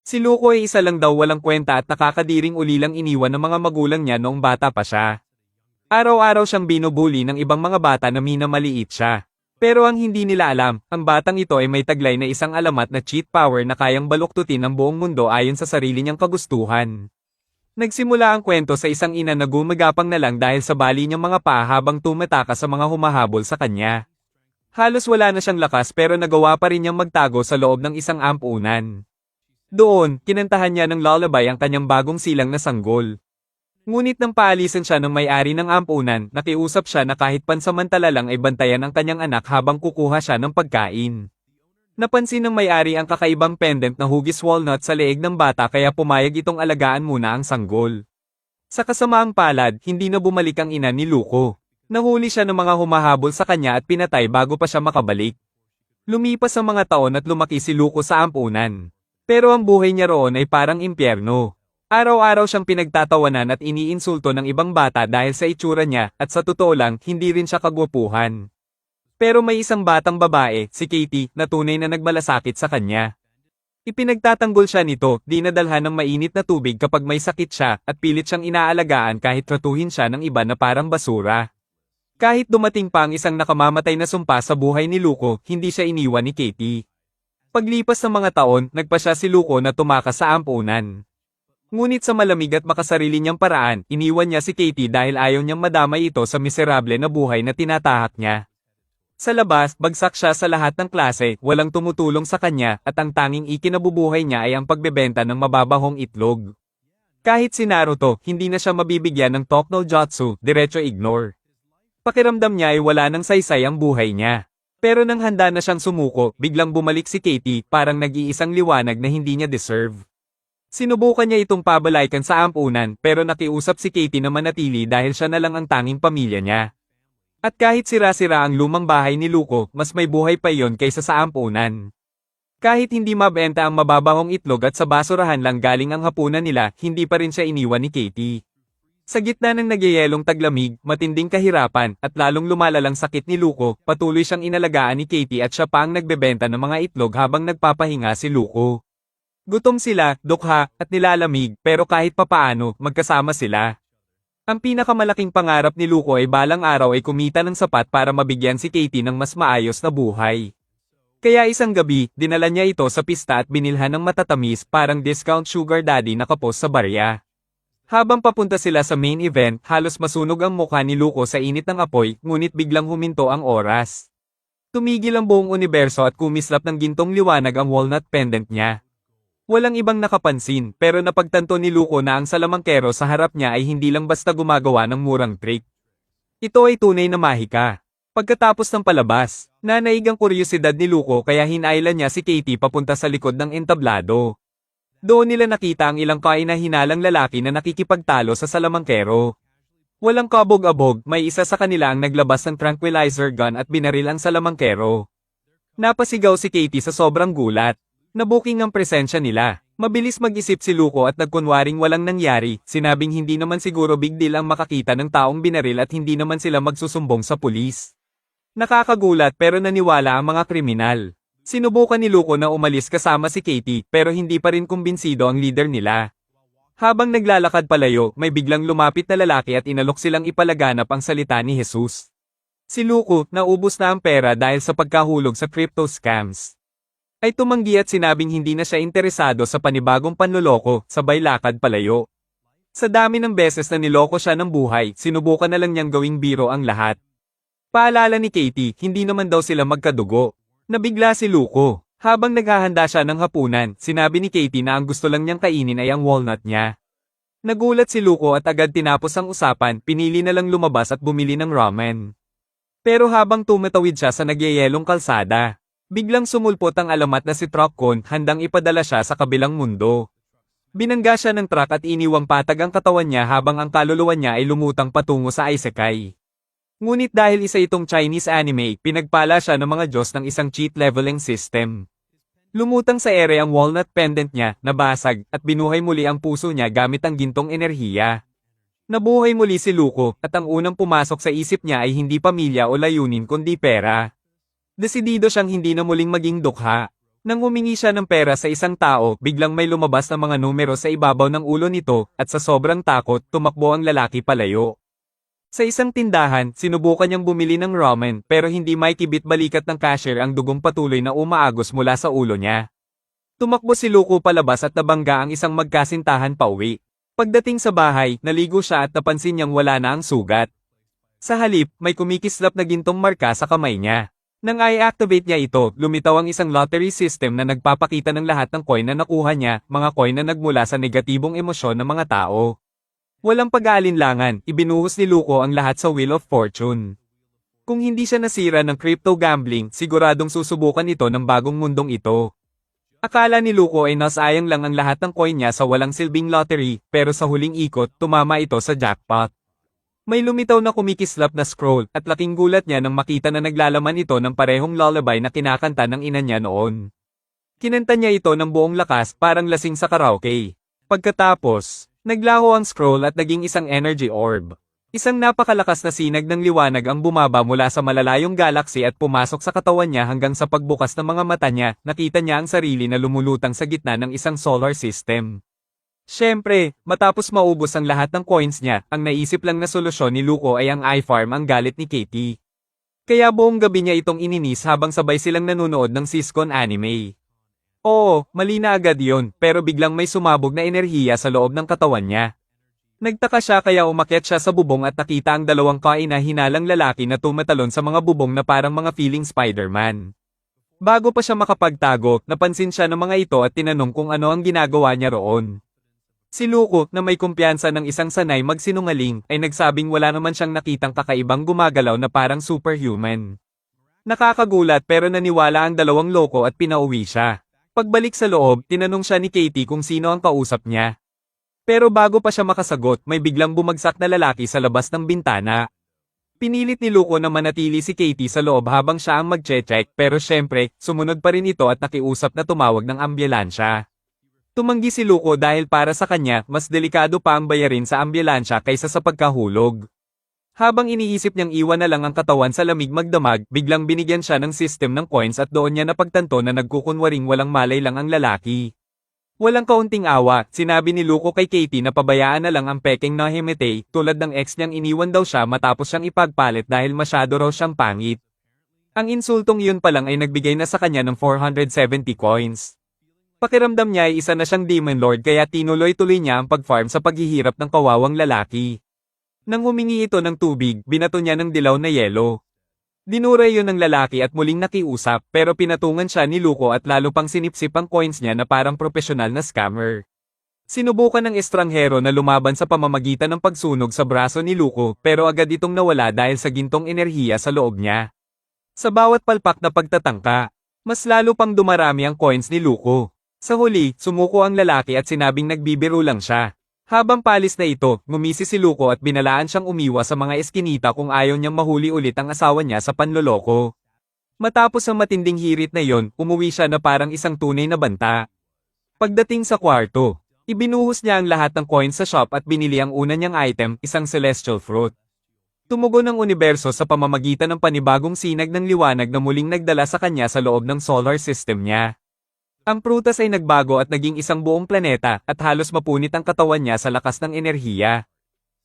Si Luko ay isa lang daw walang kwenta at nakakadiring ulilang iniwan ng mga magulang niya noong bata pa siya. Araw-araw siyang binubuli ng ibang mga bata na minamaliit siya. Pero ang hindi nila alam, ang batang ito ay may taglay na isang alamat na cheat power na kayang baluktutin ang buong mundo ayon sa sarili niyang kagustuhan. Nagsimula ang kwento sa isang ina na gumagapang na lang dahil sa bali niyang mga paa habang tumatakas sa mga humahabol sa kanya. Halos wala na siyang lakas pero nagawa pa rin niyang magtago sa loob ng isang ampunan. Doon, kinantahan niya ng lullaby ang kanyang bagong silang na sanggol. Ngunit nang paalisan siya ng may-ari ng ampunan, nakiusap siya na kahit pansamantala lang ay bantayan ang kanyang anak habang kukuha siya ng pagkain. Napansin ng may-ari ang kakaibang pendant na hugis walnut sa leeg ng bata kaya pumayag itong alagaan muna ang sanggol. Sa kasamaang palad, hindi na bumalik ang ina ni Luko. Nahuli siya ng mga humahabol sa kanya at pinatay bago pa siya makabalik. Lumipas ang mga taon at lumaki si Luko sa ampunan. Pero ang buhay niya roon ay parang impyerno. Araw-araw siyang pinagtatawanan at iniinsulto ng ibang bata dahil sa itsura niya at sa totoo lang, hindi rin siya kagwapuhan. Pero may isang batang babae, si Katie, na tunay na nagmalasakit sa kanya. Ipinagtatanggol siya nito, dinadalhan ng mainit na tubig kapag may sakit siya at pilit siyang inaalagaan kahit tratuhin siya ng iba na parang basura. Kahit dumating pa ang isang nakamamatay na sumpa sa buhay ni Luko, hindi siya iniwan ni Katie. Paglipas ng mga taon, nagpa siya si Luko na tumakas sa ampunan. Ngunit sa malamig at makasarili niyang paraan, iniwan niya si Katie dahil ayaw niyang madamay ito sa miserable na buhay na tinatahak niya. Sa labas, bagsak siya sa lahat ng klase, walang tumutulong sa kanya, at ang tanging ikinabubuhay niya ay ang pagbebenta ng mababahong itlog. Kahit si Naruto, hindi na siya mabibigyan ng talk no jutsu, diretso ignore. Pakiramdam niya ay wala ng saysay ang buhay niya. Pero nang handa na siyang sumuko, biglang bumalik si Katie, parang nag-iisang liwanag na hindi niya deserve. Sinubukan niya itong pabalaykan sa ampunan pero nakiusap si Katie na manatili dahil siya na lang ang tanging pamilya niya. At kahit sira-sira ang lumang bahay ni Luko, mas may buhay pa iyon kaysa sa ampunan. Kahit hindi mabenta ang mababahong itlog at sa basurahan lang galing ang hapunan nila, hindi pa rin siya iniwan ni Katie. Sa gitna ng nagyayelong taglamig, matinding kahirapan, at lalong lumalalang sakit ni Luko, patuloy siyang inalagaan ni Katie at siya pa ang nagbebenta ng mga itlog habang nagpapahinga si Luko. Gutom sila, dukha, at nilalamig, pero kahit papaano, magkasama sila. Ang pinakamalaking pangarap ni Luko ay balang araw ay kumita ng sapat para mabigyan si Katie ng mas maayos na buhay. Kaya isang gabi, dinala niya ito sa pista at binilhan ng matatamis parang discount sugar daddy na kapos sa barya. Habang papunta sila sa main event, halos masunog ang mukha ni Luko sa init ng apoy, ngunit biglang huminto ang oras. Tumigil ang buong universo at kumislap ng gintong liwanag ang walnut pendant niya. Walang ibang nakapansin, pero napagtanto ni Luko na ang salamangkero sa harap niya ay hindi lang basta gumagawa ng murang trick. Ito ay tunay na mahika. Pagkatapos ng palabas, nanaig ang kuryosidad ni Luko kaya hinailan niya si Katie papunta sa likod ng entablado. Doon nila nakita ang ilang kainahinalang lalaki na nakikipagtalo sa salamangkero. Walang kabog-abog, may isa sa kanila ang naglabas ng tranquilizer gun at binaril ang salamangkero. Napasigaw si Katie sa sobrang gulat. Nabuking ang presensya nila. Mabilis mag-isip si Luko at nagkunwaring walang nangyari, sinabing hindi naman siguro big deal ang makakita ng taong binaril at hindi naman sila magsusumbong sa pulis. Nakakagulat pero naniwala ang mga kriminal. Sinubukan ni Luko na umalis kasama si Katie pero hindi pa rin kumbinsido ang leader nila. Habang naglalakad palayo, may biglang lumapit na lalaki at inalok silang ipalaganap ang salita ni Jesus. Si Luko, naubos na ang pera dahil sa pagkahulog sa crypto scams, ay tumanggi at sinabing hindi na siya interesado sa panibagong panloloko, sabay lakad palayo. Sa dami ng beses na niloko siya ng buhay, sinubukan na lang niyang gawing biro ang lahat. Paalala ni Katie, hindi naman daw sila magkadugo. Nabigla si Luko. Habang naghahanda siya ng hapunan, sinabi ni Katie na ang gusto lang niyang kainin ay ang walnut niya. Nagulat si Luko at agad tinapos ang usapan, pinili na lang lumabas at bumili ng ramen. Pero habang tumatawid siya sa nagyayelong kalsada, biglang sumulpot ang alamat na si Truckcon, handang ipadala siya sa kabilang mundo. Binangga siya ng truck at iniwang patag ang katawan niya habang ang kaluluwa niya ay lumutang patungo sa isekai. Ngunit dahil isa itong Chinese anime, pinagpala siya ng mga Diyos ng isang cheat leveling system. Lumutang sa ere ang walnut pendant niya, nabasag, at binuhay muli ang puso niya gamit ang gintong enerhiya. Nabuhay muli si Luko, at ang unang pumasok sa isip niya ay hindi pamilya o layunin kundi pera. Desidido siyang hindi na muling maging dukha. Nang humingi siya ng pera sa isang tao, biglang may lumabas na mga numero sa ibabaw ng ulo nito, at sa sobrang takot, tumakbo ang lalaki palayo. Sa isang tindahan, sinubukan niyang bumili ng ramen, pero hindi maikibit-balikat ng cashier ang dugong patuloy na umaagos mula sa ulo niya. Tumakbo si Luko palabas at nabangga ang isang magkasintahan pauwi. Pagdating sa bahay, naligo siya at napansin niyang wala na ang sugat. Sa halip, may kumikislap na gintong marka sa kamay niya. Nang i-activate niya ito, lumitaw ang isang lottery system na nagpapakita ng lahat ng coin na nakuha niya, mga coin na nagmula sa negatibong emosyon ng mga tao. Walang pag-aalinlangan, ibinuhos ni Luko ang lahat sa Wheel of Fortune. Kung hindi siya nasira ng crypto gambling, siguradong susubukan ito ng bagong mundong ito. Akala ni Luko ay nasayang lang ang lahat ng coin niya sa walang silbing lottery, pero sa huling ikot, tumama ito sa jackpot. May lumitaw na kumikislap na scroll, at laking gulat niya nang makita na naglalaman ito ng parehong lullaby na kinakanta ng ina niya noon. Kinanta niya ito ng buong lakas, parang lasing sa karaoke. Pagkatapos, naglaho ang scroll at naging isang energy orb. Isang napakalakas na sinag ng liwanag ang bumaba mula sa malalayong galaxy at pumasok sa katawan niya hanggang sa pagbukas ng mga mata niya, nakita niya ang sarili na lumulutang sa gitna ng isang solar system. Siyempre, matapos maubos ang lahat ng coins niya, ang naisip lang na solusyon ni Luko ay ang iFarm ang galit ni Katie. Kaya buong gabi niya itong ininis habang sabay silang nanonood ng Siscon anime. Oo, mali na agad yon, pero biglang may sumabog na enerhiya sa loob ng katawan niya. Nagtaka siya kaya umakyat siya sa bubong at nakita ang dalawang kaina-hinalang lalaki na tumatalon sa mga bubong na parang mga feeling Spider-Man. Bago pa siya makapagtago, napansin siya ng mga ito at tinanong kung ano ang ginagawa niya roon. Si Luko, na may kumpiyansa ng isang sanay magsinungaling, ay nagsabing wala naman siyang nakitang kakaibang gumagalaw na parang superhuman. Nakakagulat pero naniwala ang dalawang loko at pinauwi siya. Pagbalik sa loob, tinanong siya ni Katie kung sino ang kausap niya. Pero bago pa siya makasagot, may biglang bumagsak na lalaki sa labas ng bintana. Pinilit ni Luko na manatili si Katie sa loob habang siya ang magche-check, pero syempre, sumunod pa rin ito at nakiusap na tumawag ng ambulansya. Tumanggi si Luko dahil para sa kanya, mas delikado pa ang bayarin sa ambulansya kaysa sa pagkahulog. Habang iniisip niyang iwan na lang ang katawan sa lamig magdamag, biglang binigyan siya ng system ng coins at doon niya napagtanto na nagkukunwaring walang malay lang ang lalaki. Walang kaunting awa, sinabi ni Luko kay Katie na pabayaan na lang ang peking na Himete, tulad ng ex niyang iniwan daw siya matapos siyang ipagpalit dahil masyado raw siyang pangit. Ang insultong iyon pa lang ay nagbigay na sa kanya ng 470 coins. Pakiramdam niya ay isa na siyang Demon Lord kaya tinuloy-tuloy niya ang pag-farm sa paghihirap ng kawawang lalaki. Nang humingi ito ng tubig, binato niya ng dilaw na yelo. Dinura iyon ng lalaki at muling nakiusap, pero pinatungan siya ni Luko at lalo pang sinipsip ang coins niya na parang profesional na scammer. Sinubukan ng estranghero na lumaban sa pamamagitan ng pagsunog sa braso ni Luko, pero agad itong nawala dahil sa gintong enerhiya sa loob niya. Sa bawat palpak na pagtatangka, mas lalo pang dumarami ang coins ni Luko. Sa huli, sumuko ang lalaki at sinabing nagbibiro lang siya. Habang palis na ito, ngumisi si Luko at binalaan siyang umiwas sa mga eskinita kung ayaw niyang mahuli ulit ang asawa niya sa panloloko. Matapos ang matinding hirit na yon, umuwi siya na parang isang tunay na banta. Pagdating sa kwarto, ibinuhos niya ang lahat ng coins sa shop at binili ang una niyang item, isang celestial fruit. Tumugon ang universo sa pamamagitan ng panibagong sinag ng liwanag na muling nagdala sa kanya sa loob ng solar system niya. Ang prutas ay nagbago at naging isang buong planeta, at halos mapunit ang katawan niya sa lakas ng enerhiya.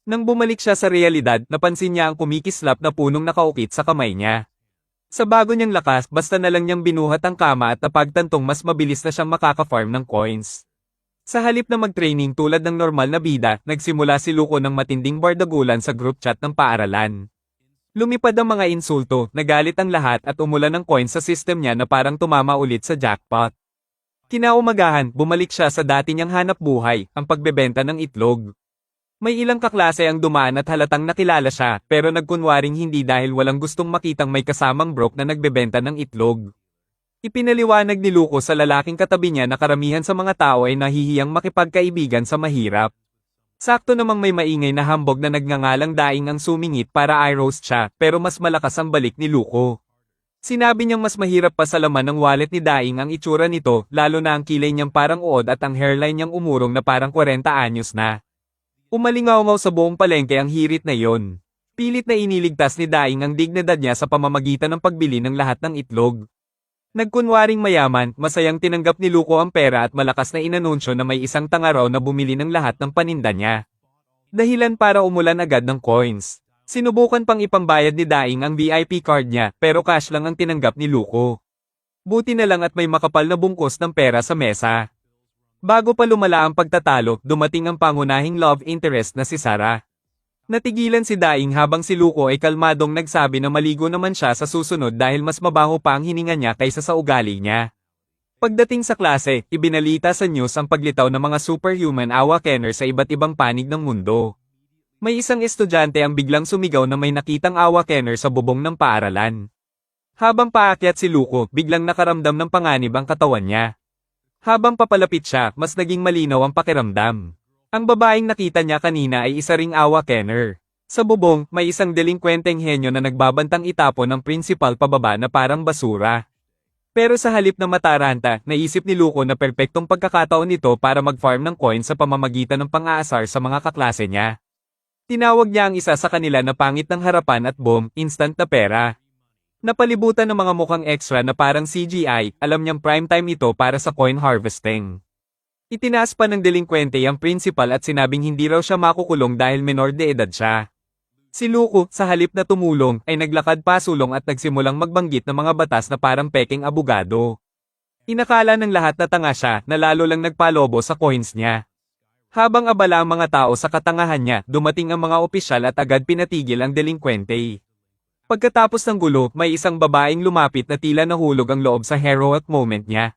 Nang bumalik siya sa realidad, napansin niya ang kumikislap na punong nakaukit sa kamay niya. Sa bago niyang lakas, basta na lang niyang binuhat ang kama at napagtantong mas mabilis na siyang makaka-farm ng coins. Sa halip na mag-training tulad ng normal na bida, nagsimula si Luko ng matinding bardagulan sa group chat ng paaralan. Lumipad ang mga insulto, nagalit ang lahat at umulan ng coins sa system niya na parang tumama ulit sa jackpot. Kinaumagahan, bumalik siya sa dati niyang hanap buhay, ang pagbebenta ng itlog. May ilang kaklase ang dumaan at halatang nakilala siya, pero nagkunwaring hindi dahil walang gustong makitang may kasamang broke na nagbebenta ng itlog. Ipinaliwanag ni Luko sa lalaking katabi niya na karamihan sa mga tao ay nahihiyang makipagkaibigan sa mahirap. Sakto namang may maingay na hambog na nagngangalang Daing ang sumingit para i-roast siya, pero mas malakas ang balik ni Luko. Sinabi niyang mas mahirap pa sa laman ng wallet ni Daing ang itsura nito, lalo na ang kilay niyang parang uod at ang hairline niyang umurong na parang 40 anyos na. Umalingaw-ngaw sa buong palengke ang hirit na yon. Pilit na iniligtas ni Daing ang dignidad niya sa pamamagitan ng pagbili ng lahat ng itlog. Nagkunwaring mayaman, masayang tinanggap ni Luko ang pera at malakas na inanunsyo na may isang tanga raw na bumili ng lahat ng paninda niya. Dahilan para umulan agad ng coins. Sinubukan pang ipambayad ni Daing ang VIP card niya pero cash lang ang tinanggap ni Luko. Buti na lang at may makapal na bungkus ng pera sa mesa. Bago pa lumala ang pagtatalo, dumating ang pangunahing love interest na si Sarah. Natigilan si Daing habang si Luko ay kalmadong nagsabi na maligo naman siya sa susunod dahil mas mabaho pa ang hininga niya kaysa sa ugali niya. Pagdating sa klase, ibinalita sa news ang paglitaw ng mga superhuman awakener sa iba't ibang panig ng mundo. May isang estudyante ang biglang sumigaw na may nakitang awakener sa bubong ng paaralan. Habang paakyat si Luko, biglang nakaramdam ng panganib ang katawan niya. Habang papalapit siya, mas naging malinaw ang pakiramdam. Ang babaeng nakita niya kanina ay isa ring awakener. Sa bubong, may isang delinkwenteng henyo na nagbabantang itapon ng principal pababa na parang basura. Pero sa halip na mataranta, naisip ni Luko na perpektong pagkakataon nito para mag-farm ng coin sa pamamagitan ng pang-aasar sa mga kaklase niya. Tinawag niya ang isa sa kanila na pangit ng harapan at boom, instant na pera. Napalibutan ng mga mukhang extra na parang CGI, alam niyang prime time ito para sa coin harvesting. Itinaas pa ng delinkwente ang principal at sinabing hindi raw siya makukulong dahil menor de edad siya. Si Luko, sa halip na tumulong, ay naglakad pasulong at nagsimulang magbanggit ng mga batas na parang peking abogado. Inakala ng lahat na tanga siya na lalo lang nagpalobo sa coins niya. Habang abala ang mga tao sa katangahan niya, dumating ang mga opisyal at agad pinatigil ang delinkwente. Pagkatapos ng gulo, may isang babaeng lumapit na tila nahulog ang loob sa heroic moment niya.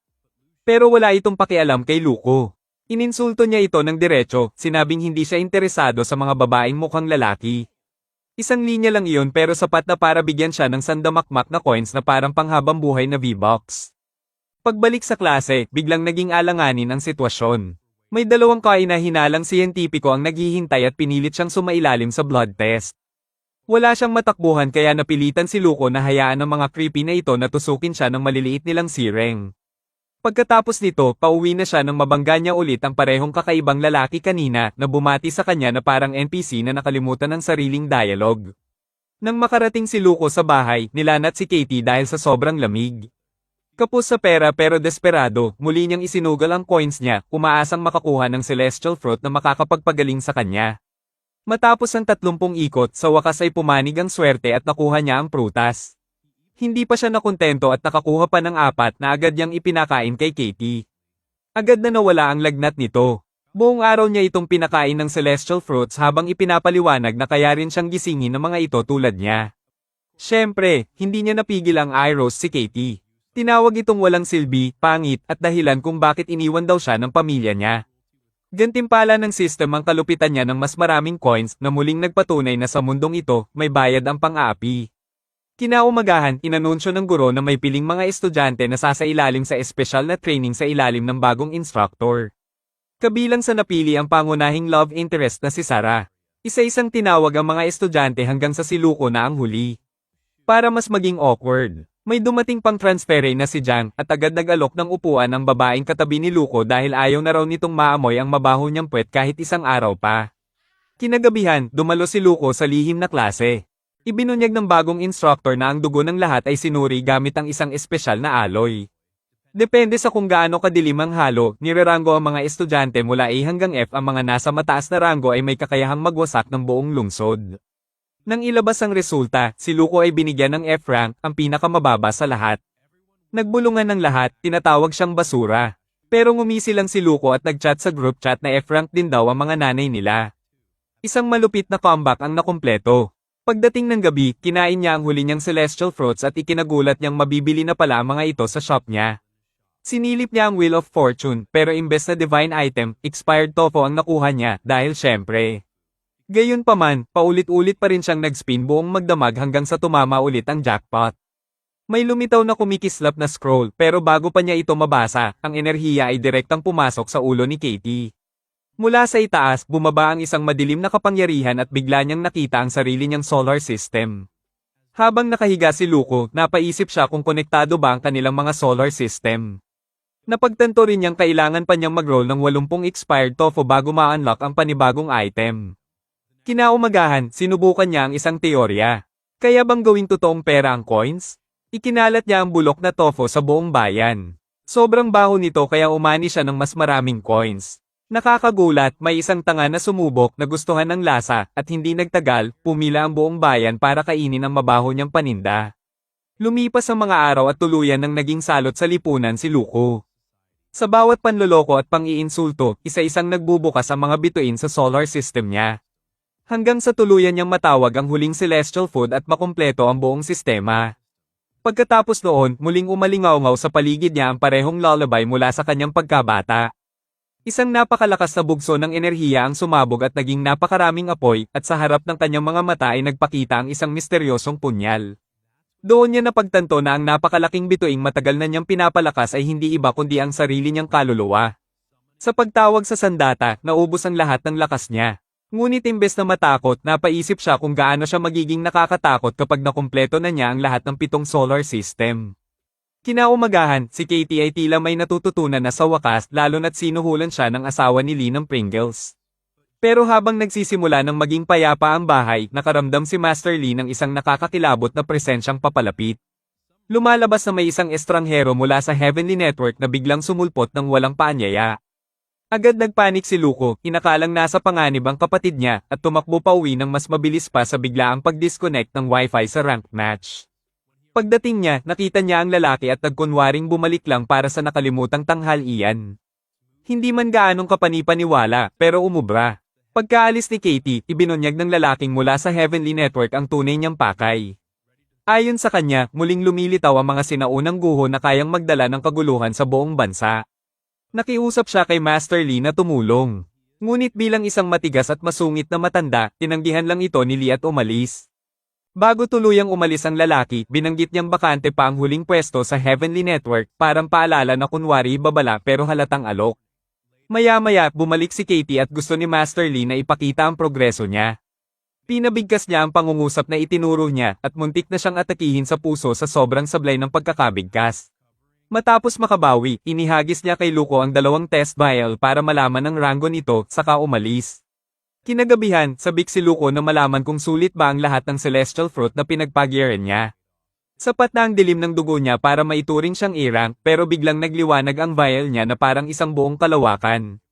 Pero wala itong pakialam kay Luko. Ininsulto niya ito ng diretso, sinabing hindi siya interesado sa mga babaeng mukhang lalaki. Isang linya lang iyon pero sapat na para bigyan siya ng sandamakmak na coins na parang panghabang buhay na V-Bucks. Pagbalik sa klase, biglang naging alanganin ang sitwasyon. May dalawang kahina-hinalang siyentipiko ang naghihintay at pinilit siyang sumailalim sa blood test. Wala siyang matakbuhan kaya napilitan si Luko na hayaan ng mga creepy na ito na tusukin siya ng maliliit nilang sireng. Pagkatapos nito, pauwi na siya nang mabangga niya ulit ang parehong kakaibang lalaki kanina na bumati sa kanya na parang NPC na nakalimutan ng sariling dialogue. Nang makarating si Luko sa bahay, nilanat si Katie dahil sa sobrang lamig. Kapos sa pera pero desperado, muli niyang isinugal ang coins niya, umaasang makakuha ng celestial fruit na makakapagpagaling sa kanya. Matapos ang 30 ikot, sa wakas ay pumanig ang swerte at nakuha niya ang prutas. Hindi pa siya nakontento at nakakuha pa ng 4 na agad niyang ipinakain kay Katie. Agad na nawala ang lagnat nito. Buong araw niya itong pinakain ng celestial fruits habang ipinapaliwanag na kaya rin siyang gisingin ng mga ito tulad niya. Siyempre, hindi niya napigil ang eye-roast si Katie. Tinawag itong walang silbi, pangit, at dahilan kung bakit iniwan daw siya ng pamilya niya. Gantimpala ng system ang kalupitan niya ng mas maraming coins na muling nagpatunay na sa mundong ito, may bayad ang pang-aapi. Kinaumagahan, inanunsyo ng guro na may piling mga estudyante na sasailalim sa espesyal na training sa ilalim ng bagong instructor. Kabilang sa napili ang pangunahing love interest na si Sarah. Isa-isang tinawag ang mga estudyante hanggang sa si Luko na ang huli. Para mas maging awkward, may dumating pang transfere na si Jang at agad nag-alok ng upuan ang babaeng katabi ni Luko dahil ayaw na raw nitong maamoy ang mabaho niyang puwet kahit isang araw pa. Kinagabihan, dumalo si Luko sa lihim na klase. Ibinunyag ng bagong instructor na ang dugo ng lahat ay sinuri gamit ang isang espesyal na alloy. Depende sa kung gaano kadilim ang halo, nirerango ang mga estudyante mula A hanggang F. Ang mga nasa mataas na rango ay may kakayahang magwasak ng buong lungsod. Nang ilabas ang resulta, si Luko ay binigyan ng F rank, ang pinakamababa sa lahat. Nagbulungan ng lahat, tinatawag siyang basura. Pero ngumisi lang si Luko at nagchat sa group chat na F rank din daw ang mga nanay nila. Isang malupit na comeback ang nakumpleto. Pagdating ng gabi, kinain niya ang huli niyang celestial fruits at ikinagulat niyang mabibili na pala ang mga ito sa shop niya. Sinilip niya ang Wheel of Fortune, pero imbes na divine item, expired tofu ang nakuha niya, dahil syempre. Gayunpaman, paulit-ulit pa rin siyang nag-spin buong magdamag hanggang sa tumama ulit ang jackpot. May lumitaw na kumikislap na scroll, pero bago pa niya ito mabasa, ang enerhiya ay direktang pumasok sa ulo ni Katie. Mula sa itaas, bumaba ang isang madilim na kapangyarihan at bigla niyang nakita ang sarili niyang solar system. Habang nakahiga si Luko, napaisip siya kung konektado ba ang kanilang mga solar system. Napagtanto rin niyang kailangan pa niyang mag-roll ng 80 expired tofu bago ma-unlock ang panibagong item. Kinaumagahan, sinubukan niya ang isang teorya. Kaya bang gawing totoong pera ang coins? Ikinalat niya ang bulok na tofu sa buong bayan. Sobrang baho nito kaya umani siya ng mas maraming coins. Nakakagulat, may isang tanga na sumubok na gustuhan ng lasa at hindi nagtagal, pumila ang buong bayan para kainin ang mabaho niyang paninda. Lumipas ang mga araw at tuluyan ng naging salot sa lipunan si Luko. Sa bawat panloloko at pang-iinsulto, isa-isang nagbubukas ang mga bituin sa solar system niya. Hanggang sa tuluyan niyang matawag ang huling celestial food at makumpleto ang buong sistema. Pagkatapos noon, muling umalingaw-ngaw sa paligid niya ang parehong lullaby mula sa kanyang pagkabata. Isang napakalakas na bugso ng enerhiya ang sumabog at naging napakaraming apoy, at sa harap ng kanyang mga mata ay nagpakita ang isang misteryosong punyal. Doon niya napagtanto na ang napakalaking bituing matagal na niyang pinapalakas ay hindi iba kundi ang sarili niyang kaluluwa. Sa pagtawag sa sandata, naubos ang lahat ng lakas niya. Ngunit imbes na matakot, napaisip siya kung gaano siya magiging nakakatakot kapag nakumpleto na niya ang lahat ng 7 solar system. Kinaumagahan, si Katie ay tila may natututunan na sa wakas lalo na't sinuhulan siya ng asawa ni Lee ng Pringles. Pero habang nagsisimula ng maging payapa ang bahay, nakaramdam si Master Lee ng isang nakakakilabot na presensyang papalapit. Lumalabas na may isang estranghero mula sa Heavenly Network na biglang sumulpot ng walang paanyaya. Agad nagpanik si Luko, inakalang nasa panganib ang kapatid niya, at tumakbo pa uwi ng mas mabilis pa sa biglaang pag-disconnect ng wifi sa ranked match. Pagdating niya, nakita niya ang lalaki at nagkunwaring bumalik lang para sa nakalimutang tanghalian. Hindi man gaanong kapanipaniwala, pero umubra. Pagkaalis ni Katie, ibinunyag ng lalaking mula sa Heavenly Network ang tunay niyang pakay. Ayon sa kanya, muling lumilitaw ang mga sinaunang guho na kayang magdala ng kaguluhan sa buong bansa. Nakiusap siya kay Master Lee na tumulong. Ngunit bilang isang matigas at masungit na matanda, tinanggihan lang ito ni Lee at umalis. Bago tuluyang umalis ang lalaki, binanggit niyang bakante pa ang huling pwesto sa Heavenly Network, parang paalala na kunwari babala pero halatang alok. Maya-maya, bumalik si Katie at gusto ni Master Lee na ipakita ang progreso niya. Pinabigkas niya ang pangungusap na itinuro niya at muntik na siyang atakihin sa puso sa sobrang sablay ng pagkakabigkas. Matapos makabawi, inihagis niya kay Luko ang 2 test vial para malaman ang ranggo nito, saka umalis. Kinagabihan, sabik si Luko na malaman kung sulit ba ang lahat ng celestial fruit na pinagpagyaran niya. Sapat na ang dilim ng dugo niya para maituring siyang A-rank, pero biglang nagliwanag ang vial niya na parang isang buong kalawakan.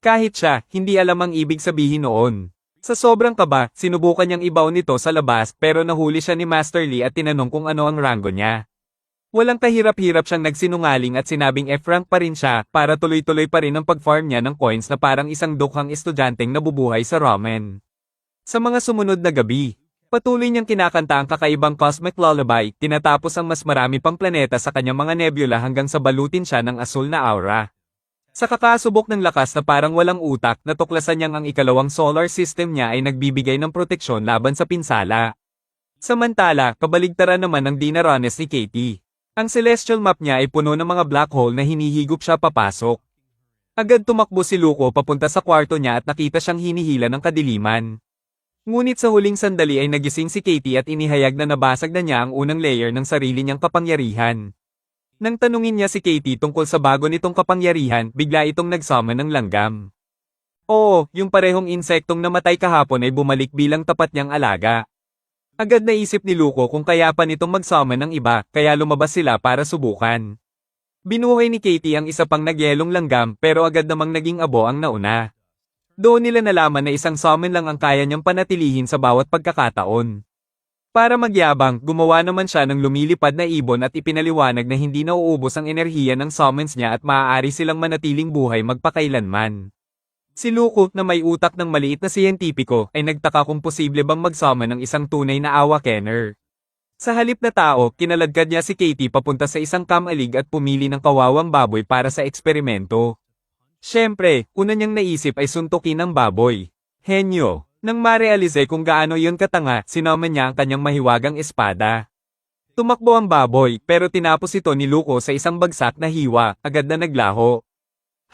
Kahit siya, hindi alam ang ibig sabihin noon. Sa sobrang kaba, sinubukan niyang ibaw nito sa labas pero nahuli siya ni Master Lee at tinanong kung ano ang ranggo niya. Walang kahirap-hirap siyang nagsinungaling at sinabing F-rank pa rin siya para tuloy-tuloy pa rin ang pag-farm niya ng coins na parang isang dukhang estudyanteng nabubuhay sa ramen. Sa mga sumunod na gabi, patuloy niyang kinakanta ang kakaibang cosmic lullaby, tinatapos ang mas marami pang planeta sa kanyang mga nebula hanggang sa balutin siya ng asul na aura. Sa kakasubok ng lakas na parang walang utak, natuklasan niyang ang ikalawang solar system niya ay nagbibigay ng proteksyon laban sa pinsala. Samantala, kabaligtaran naman ang dinaranas ni Katie. Ang celestial map niya ay puno ng mga black hole na hinihigop siya papasok. Agad tumakbo si Luko papunta sa kwarto niya at nakita siyang hinihila ng kadiliman. Ngunit sa huling sandali ay nagising si Katie at inihayag na nabasag na niya ang unang layer ng sarili niyang kapangyarihan. Nang tanungin niya si Katie tungkol sa bago nitong kapangyarihan, bigla itong nagsummon ng langgam. Oo, yung parehong insektong namatay kahapon ay bumalik bilang tapat niyang alaga. Agad naisip ni Luko kung kaya pa nitong mag-summon ng iba, kaya lumabas sila para subukan. Binuhay ni Katie ang isa pang nagyelong langgam pero agad namang naging abo ang nauna. Doon nila nalaman na isang summon lang ang kaya niyang panatilihin sa bawat pagkakataon. Para magyabang, gumawa naman siya ng lumilipad na ibon at ipinaliwanag na hindi nauubos ang enerhiya ng summons niya at maaari silang manatiling buhay magpakailanman. Si Luko, na may utak ng maliit na siyentipiko, ay nagtaka kung posible bang mag-summon ng isang tunay na awakener. Sa halip na tao, kinaladkad niya si Katie papunta sa isang kamalig at pumili ng kawawang baboy para sa eksperimento. Siyempre, una niyang naisip ay suntukin ang baboy. Henyo. Nang marealize kung gaano yun katanga, sinummon niya ang kanyang mahiwagang espada. Tumakbo ang baboy, pero tinapos ito ni Luko sa isang bagsak na hiwa, agad na naglaho.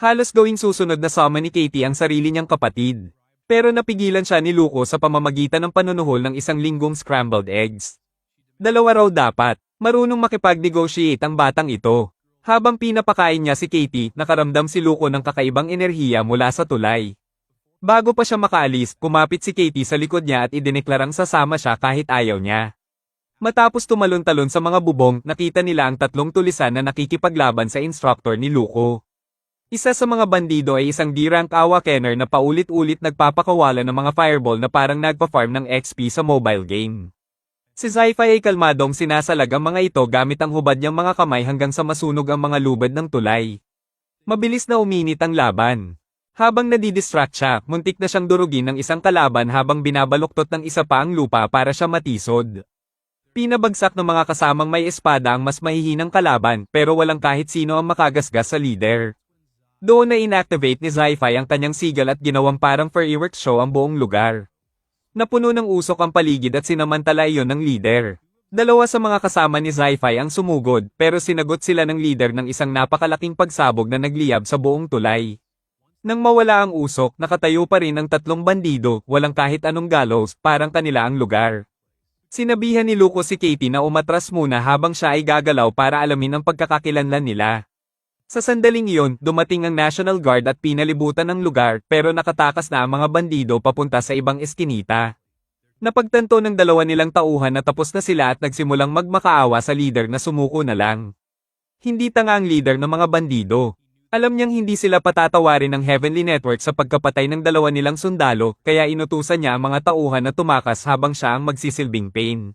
Halos gawing susunod na summon ni Katie ang sarili niyang kapatid. Pero napigilan siya ni Luko sa pamamagitan ng panunuhol ng isang linggong scrambled eggs. 2 raw dapat. Marunong makipag-negotiate ang batang ito. Habang pinapakain niya si Katie, nakaramdam si Luko ng kakaibang enerhiya mula sa tulay. Bago pa siya makaalis, kumapit si Katie sa likod niya at idineklarang sasama siya kahit ayaw niya. Matapos tumalon-talon sa mga bubong, nakita nila ang tatlong tulisan na nakikipaglaban sa instructor ni Luko. Isa sa mga bandido ay isang D-rank awakener na paulit-ulit nagpapakawala ng mga fireball na parang nagpa-farm ng XP sa mobile game. Si Zi-Fi ay kalmadong sinasalag ang mga ito gamit ang hubad niyang mga kamay hanggang sa masunog ang mga lubad ng tulay. Mabilis na uminit ang laban. Habang nadidistract siya, muntik na siyang durugin ng isang kalaban habang binabaluktot ng isa pa ang lupa para siya matisod. Pinabagsak ng mga kasamang may espada ang mas mahihinang kalaban pero walang kahit sino ang makagasgas sa leader. Doon na inactivate ni Zi-Fi ang kanyang sigal at ginawang parang fireworks show ang buong lugar. Napuno ng usok ang paligid at sinamantala iyon ng leader. Dalawa sa mga kasama ni Zi-Fi ang sumugod pero sinagot sila ng leader ng isang napakalaking pagsabog na nagliyab sa buong tulay. Nang mawala ang usok, nakatayo pa rin ang tatlong bandido, walang kahit anong gallows, parang kanila ang lugar. Sinabihan ni Luko si Katie na umatras muna habang siya ay gagalaw para alamin ang pagkakakilanlan nila. Sa sandaling iyon, dumating ang National Guard at pinalibutan ng lugar pero nakatakas na ang mga bandido papunta sa ibang eskinita. Napagtanto ng dalawa nilang tauhan na tapos na sila at nagsimulang magmakaawa sa leader na sumuko na lang. Hindi tanga ang leader ng mga bandido. Alam niyang hindi sila patatawarin ng Heavenly Network sa pagkapatay ng dalawa nilang sundalo, kaya inutusan niya ang mga tauhan na tumakas habang siya ang magsisilbing pain.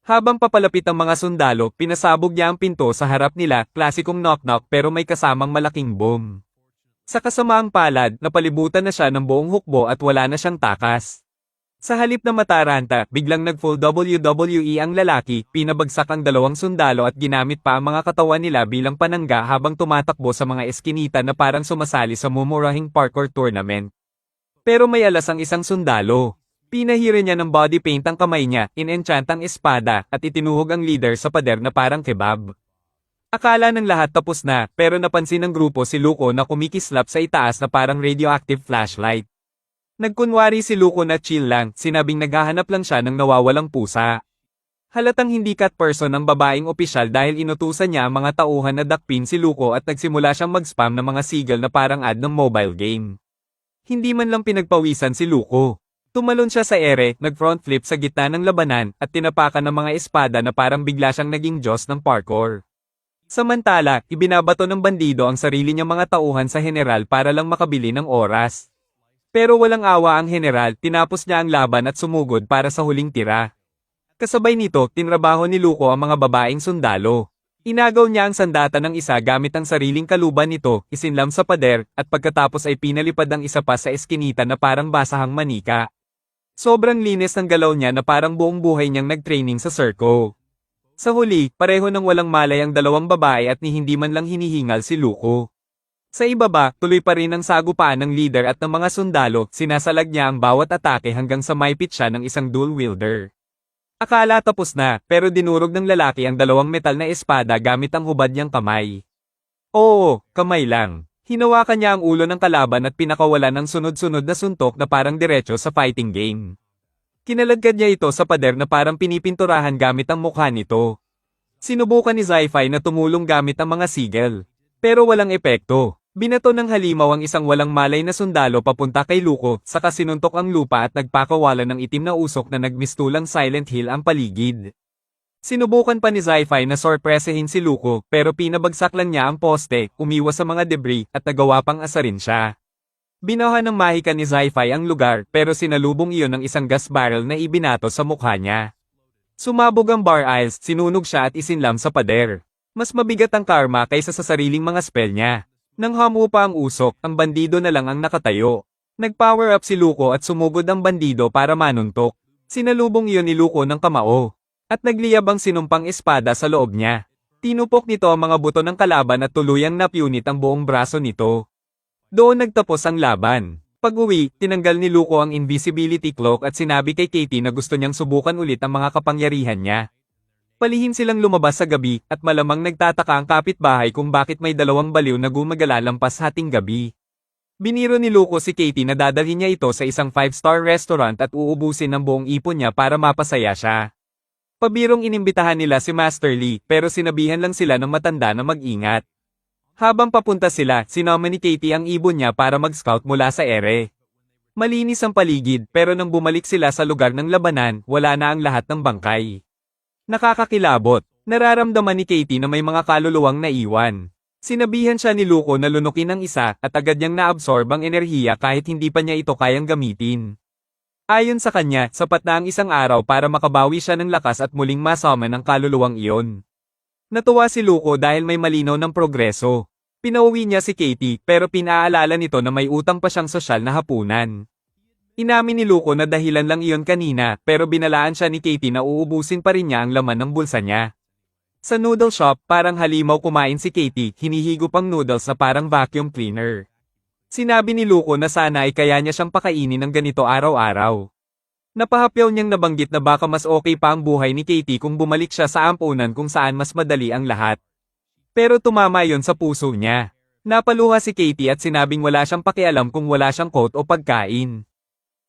Habang papalapit ang mga sundalo, pinasabog niya ang pinto sa harap nila, klasikong knock-knock pero may kasamang malaking boom. Sa kasamaang palad, napalibutan na siya ng buong hukbo at wala na siyang takas. Sa halip na mataranta, biglang nag-full WWE ang lalaki, pinabagsak ang dalawang sundalo at ginamit pa ang mga katawan nila bilang panangga habang tumatakbo sa mga eskinita na parang sumasali sa mumurahing parkour tournament. Pero may alas ang isang sundalo. Pinahira niya ng body paint ang kamay niya, in-enchant ang espada, at itinuhog ang leader sa pader na parang kebab. Akala ng lahat tapos na, pero napansin ng grupo si Luko na kumikislap sa itaas na parang radioactive flashlight. Nagkunwari si Luko na chill lang, sinabing naghahanap lang siya ng nawawalang pusa. Halatang hindi cat person ang babaeng opisyal dahil inutusan niya ang mga tauhan na dakpin si Luko at nagsimula siyang mag-spam ng mga sigal na parang ad ng mobile game. Hindi man lang pinagpawisan si Luko. Tumalon siya sa ere, nag-front flip sa gitna ng labanan, at tinapakan ng mga espada na parang bigla siyang naging Diyos ng parkour. Samantala, ibinabato ng bandido ang sarili niyang mga tauhan sa general para lang makabili ng oras. Pero walang awa ang general, tinapos niya ang laban at sumugod para sa huling tira. Kasabay nito, tinrabaho ni Luko ang mga babaeng sundalo. Inagaw niya ang sandata ng isa gamit ang sariling kaluban nito, isinlam sa pader, at pagkatapos ay pinalipad ang isa pa sa eskinita na parang basahang manika. Sobrang linis ng galaw niya na parang buong buhay niyang nag-training sa circo. Sa huli, pareho nang walang malay ang dalawang babae at ni hindi man lang hinihingal si Luko. Sa ibaba, tuloy pa rin ang sagupaan ng leader at ng mga sundalo, sinasalag niya ang bawat atake hanggang sa maipit siya ng isang dual wielder. Akala tapos na, pero dinurog ng lalaki ang dalawang metal na espada gamit ang hubad niyang kamay. Oo, kamay lang. Hinawakan niya ang ulo ng kalaban at pinakawalan ng sunod-sunod na suntok na parang diretso sa fighting game. Kinaladkad niya ito sa pader na parang pinipinturahan gamit ang mukha nito. Sinubukan ni Zi-Fi na tumulong gamit ang mga sigel. Pero walang epekto. Binato ng halimaw ang isang walang malay na sundalo papunta kay Luko, saka sinuntok ang lupa at nagpakawalan ng itim na usok na nagmistulang Silent Hill ang paligid. Sinubukan pa ni Zi-Fi na sorpresahin si Luko, pero pinabagsak lang niya ang poste, umiwas sa mga debris, at nagawa pang asarin siya. Binaha ng mahika ni Zi-Fi ang lugar, pero sinalubong iyon ng isang gas barrel na ibinato sa mukha niya. Sumabog ang bar aisles, sinunog siya at isinlam sa pader. Mas mabigat ang karma kaysa sa sariling mga spell niya. Nang hamu pa ang usok, ang bandido na lang ang nakatayo. Nag-power up si Luko at sumugod ang bandido para manuntok. Sinalubong iyon ni Luko ng kamao. At nagliyab ang sinumpang espada sa loob niya. Tinupok nito ang mga buto ng kalaban at tuluyang napunit ang buong braso nito. Doon nagtapos ang laban. Pag-uwi, tinanggal ni Luko ang invisibility cloak at sinabi kay Katie na gusto niyang subukan ulit ang mga kapangyarihan niya. Palihim silang lumabas sa gabi, at malamang nagtataka ang kapitbahay kung bakit may dalawang baliw na gumagala lampas hating gabi. Biniro ni Luko si Katie na dadalhin niya ito sa isang 5-star restaurant at uubusin ang buong ipon niya para mapasaya siya. Pabirong inimbitahan nila si Master Lee, pero sinabihan lang sila ng matanda na mag-ingat. Habang papunta sila, sinama ni Katie ang ibon niya para mag-scout mula sa ere. Malinis ang paligid, pero nang bumalik sila sa lugar ng labanan, wala na ang lahat ng bangkay. Nakakakilabot. Nararamdaman ni Katie na may mga kaluluwang naiwan. Sinabihan siya ni Luko na lunukin ang isa at agad niyang naabsorb ang enerhiya kahit hindi pa niya ito kayang gamitin. Ayon sa kanya, sapat na ang isang araw para makabawi siya ng lakas at muling masummon ang kaluluwang iyon. Natuwa si Luko dahil may malinaw ng progreso. Pinauwi niya si Katie pero pinaalala nito na may utang pa siyang sosyal na hapunan. Inamin ni Luko na dahilan lang iyon kanina pero binalaan siya ni Katie na uubusin pa rin niya ang laman ng bulsa niya. Sa noodle shop, parang halimaw kumain si Katie, hinihigop ang noodles na parang vacuum cleaner. Sinabi ni Luko na sana ay kaya niya siyang pakainin ng ganito araw-araw. Napahapyaw niyang nabanggit na baka mas okay pa ang buhay ni Katie kung bumalik siya sa ampunan kung saan mas madali ang lahat. Pero tumama yon sa puso niya. Napaluha si Katie at sinabing wala siyang pakialam kung wala siyang coat o pagkain.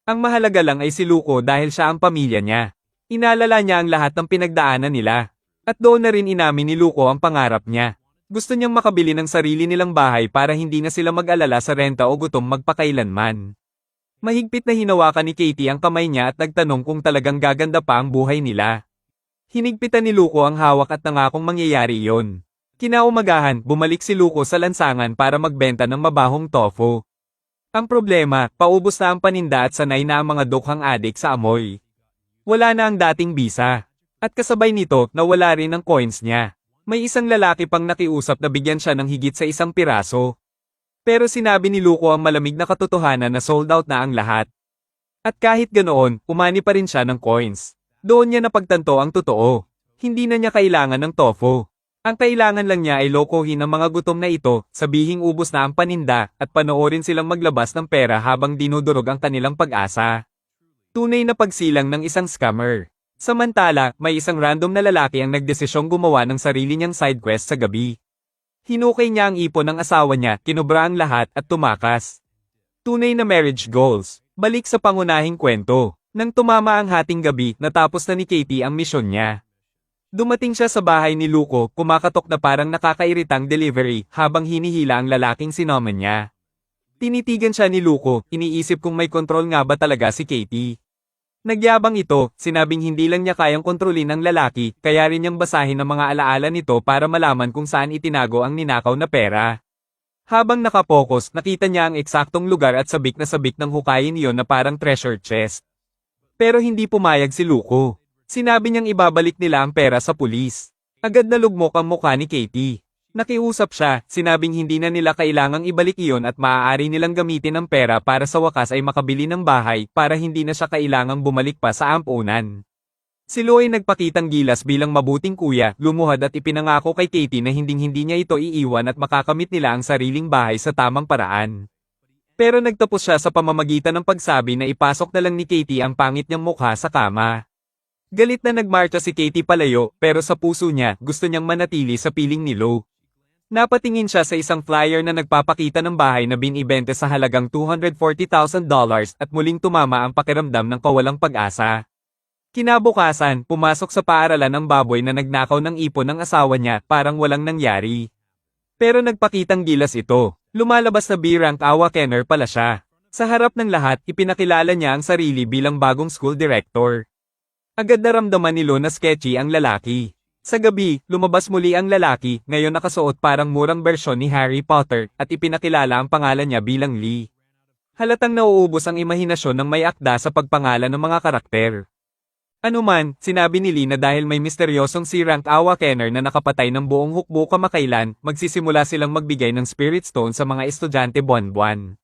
Ang mahalaga lang ay si Luko dahil siya ang pamilya niya. Inalala niya ang lahat ng pinagdaanan nila. At doon na rin inamin ni Luko ang pangarap niya. Gusto niyang makabili ng sarili nilang bahay para hindi na sila mag-alala sa renta o gutom magpakailanman. Mahigpit na hinawakan ni Katie ang kamay niya at nagtanong kung talagang gaganda pa ang buhay nila. Hinigpitan ni Luko ang hawak at nangakong mangyayari iyon. Kinaumagahan, bumalik si Luko sa lansangan para magbenta ng mabahong tofu. Ang problema, paubos na ang paninda at sanay na ang mga dukhang adik sa amoy. Wala na ang dating bisa. At kasabay nito, nawala rin ang coins niya. May isang lalaki pang nakiusap na bigyan siya ng higit sa 1 piraso. Pero sinabi ni Luko ang malamig na katotohanan na sold out na ang lahat. At kahit ganoon, umani pa rin siya ng coins. Doon niya napagtanto ang totoo. Hindi na niya kailangan ng tofu. Ang kailangan lang niya ay lokohin ang mga gutom na ito, sabihing ubos na ang paninda, at panoorin silang maglabas ng pera habang dinudurog ang kanilang pag-asa. Tunay na pagsilang ng isang scammer. Samantala, may isang random na lalaki ang nagdesisyong gumawa ng sarili niyang side quest sa gabi. Hinukay niya ang ipon ng asawa niya, kinubra ang lahat at tumakas. Tunay na marriage goals. Balik sa pangunahing kwento. Nang tumama ang hating gabi, natapos na ni Katie ang misyon niya. Dumating siya sa bahay ni Luko, kumakatok na parang nakakairitang delivery, habang hinihila ang lalaking sinomen niya. Tinitigan siya ni Luko, iniisip kung may kontrol nga ba talaga si Katie. Nagyabang ito, sinabing hindi lang niya kayang kontrolin ang lalaki, kaya rin niyang basahin ang mga alaala nito para malaman kung saan itinago ang ninakaw na pera. Habang nakapokus, nakita niya ang eksaktong lugar at sabik na sabik ng hukayin iyon na parang treasure chest. Pero hindi pumayag si Luko. Sinabi niyang ibabalik nila ang pera sa pulis. Agad na lugmok ang mukha ni Katie. Nakiusap siya, sinabing hindi na nila kailangang ibalik iyon at maaari nilang gamitin ang pera para sa wakas ay makabili ng bahay para hindi na siya kailangang bumalik pa sa ampunan. Si Lo ay nagpakitang gilas bilang mabuting kuya, lumuhad at ipinangako kay Katie na hinding-hindi niya ito iiwan at makakamit nila ang sariling bahay sa tamang paraan. Pero nagtapos siya sa pamamagitan ng pagsabi na ipasok na lang ni Katie ang pangit niyang mukha sa kama. Galit na nagmarcha si Katie palayo pero sa puso niya gusto niyang manatili sa piling ni Lo. Napatingin siya sa isang flyer na nagpapakita ng bahay na binibente sa halagang $240,000 at muling tumama ang pakiramdam ng kawalang pag-asa. Kinabukasan, pumasok sa paaralan ng baboy na nagnakaw ng ipon ng asawa niya, parang walang nangyari. Pero nagpakitang gilas ito. Lumalabas na B-rank Awakener pala siya. Sa harap ng lahat, ipinakilala niya ang sarili bilang bagong school director. Agad naramdaman ni Lo na sketchy ang lalaki. Sa gabi, lumabas muli ang lalaki, ngayon nakasuot parang murang bersyon ni Harry Potter, at ipinakilala ang pangalan niya bilang Lee. Halatang nauubos ang imahinasyon ng may akda sa pagpangalan ng mga karakter. Anuman, sinabi ni Lee na dahil may misteryosong si Rank Awakener na nakapatay ng buong hukbo kamakailan, magsisimula silang magbigay ng Spirit Stone sa mga estudyante buwan-buwan.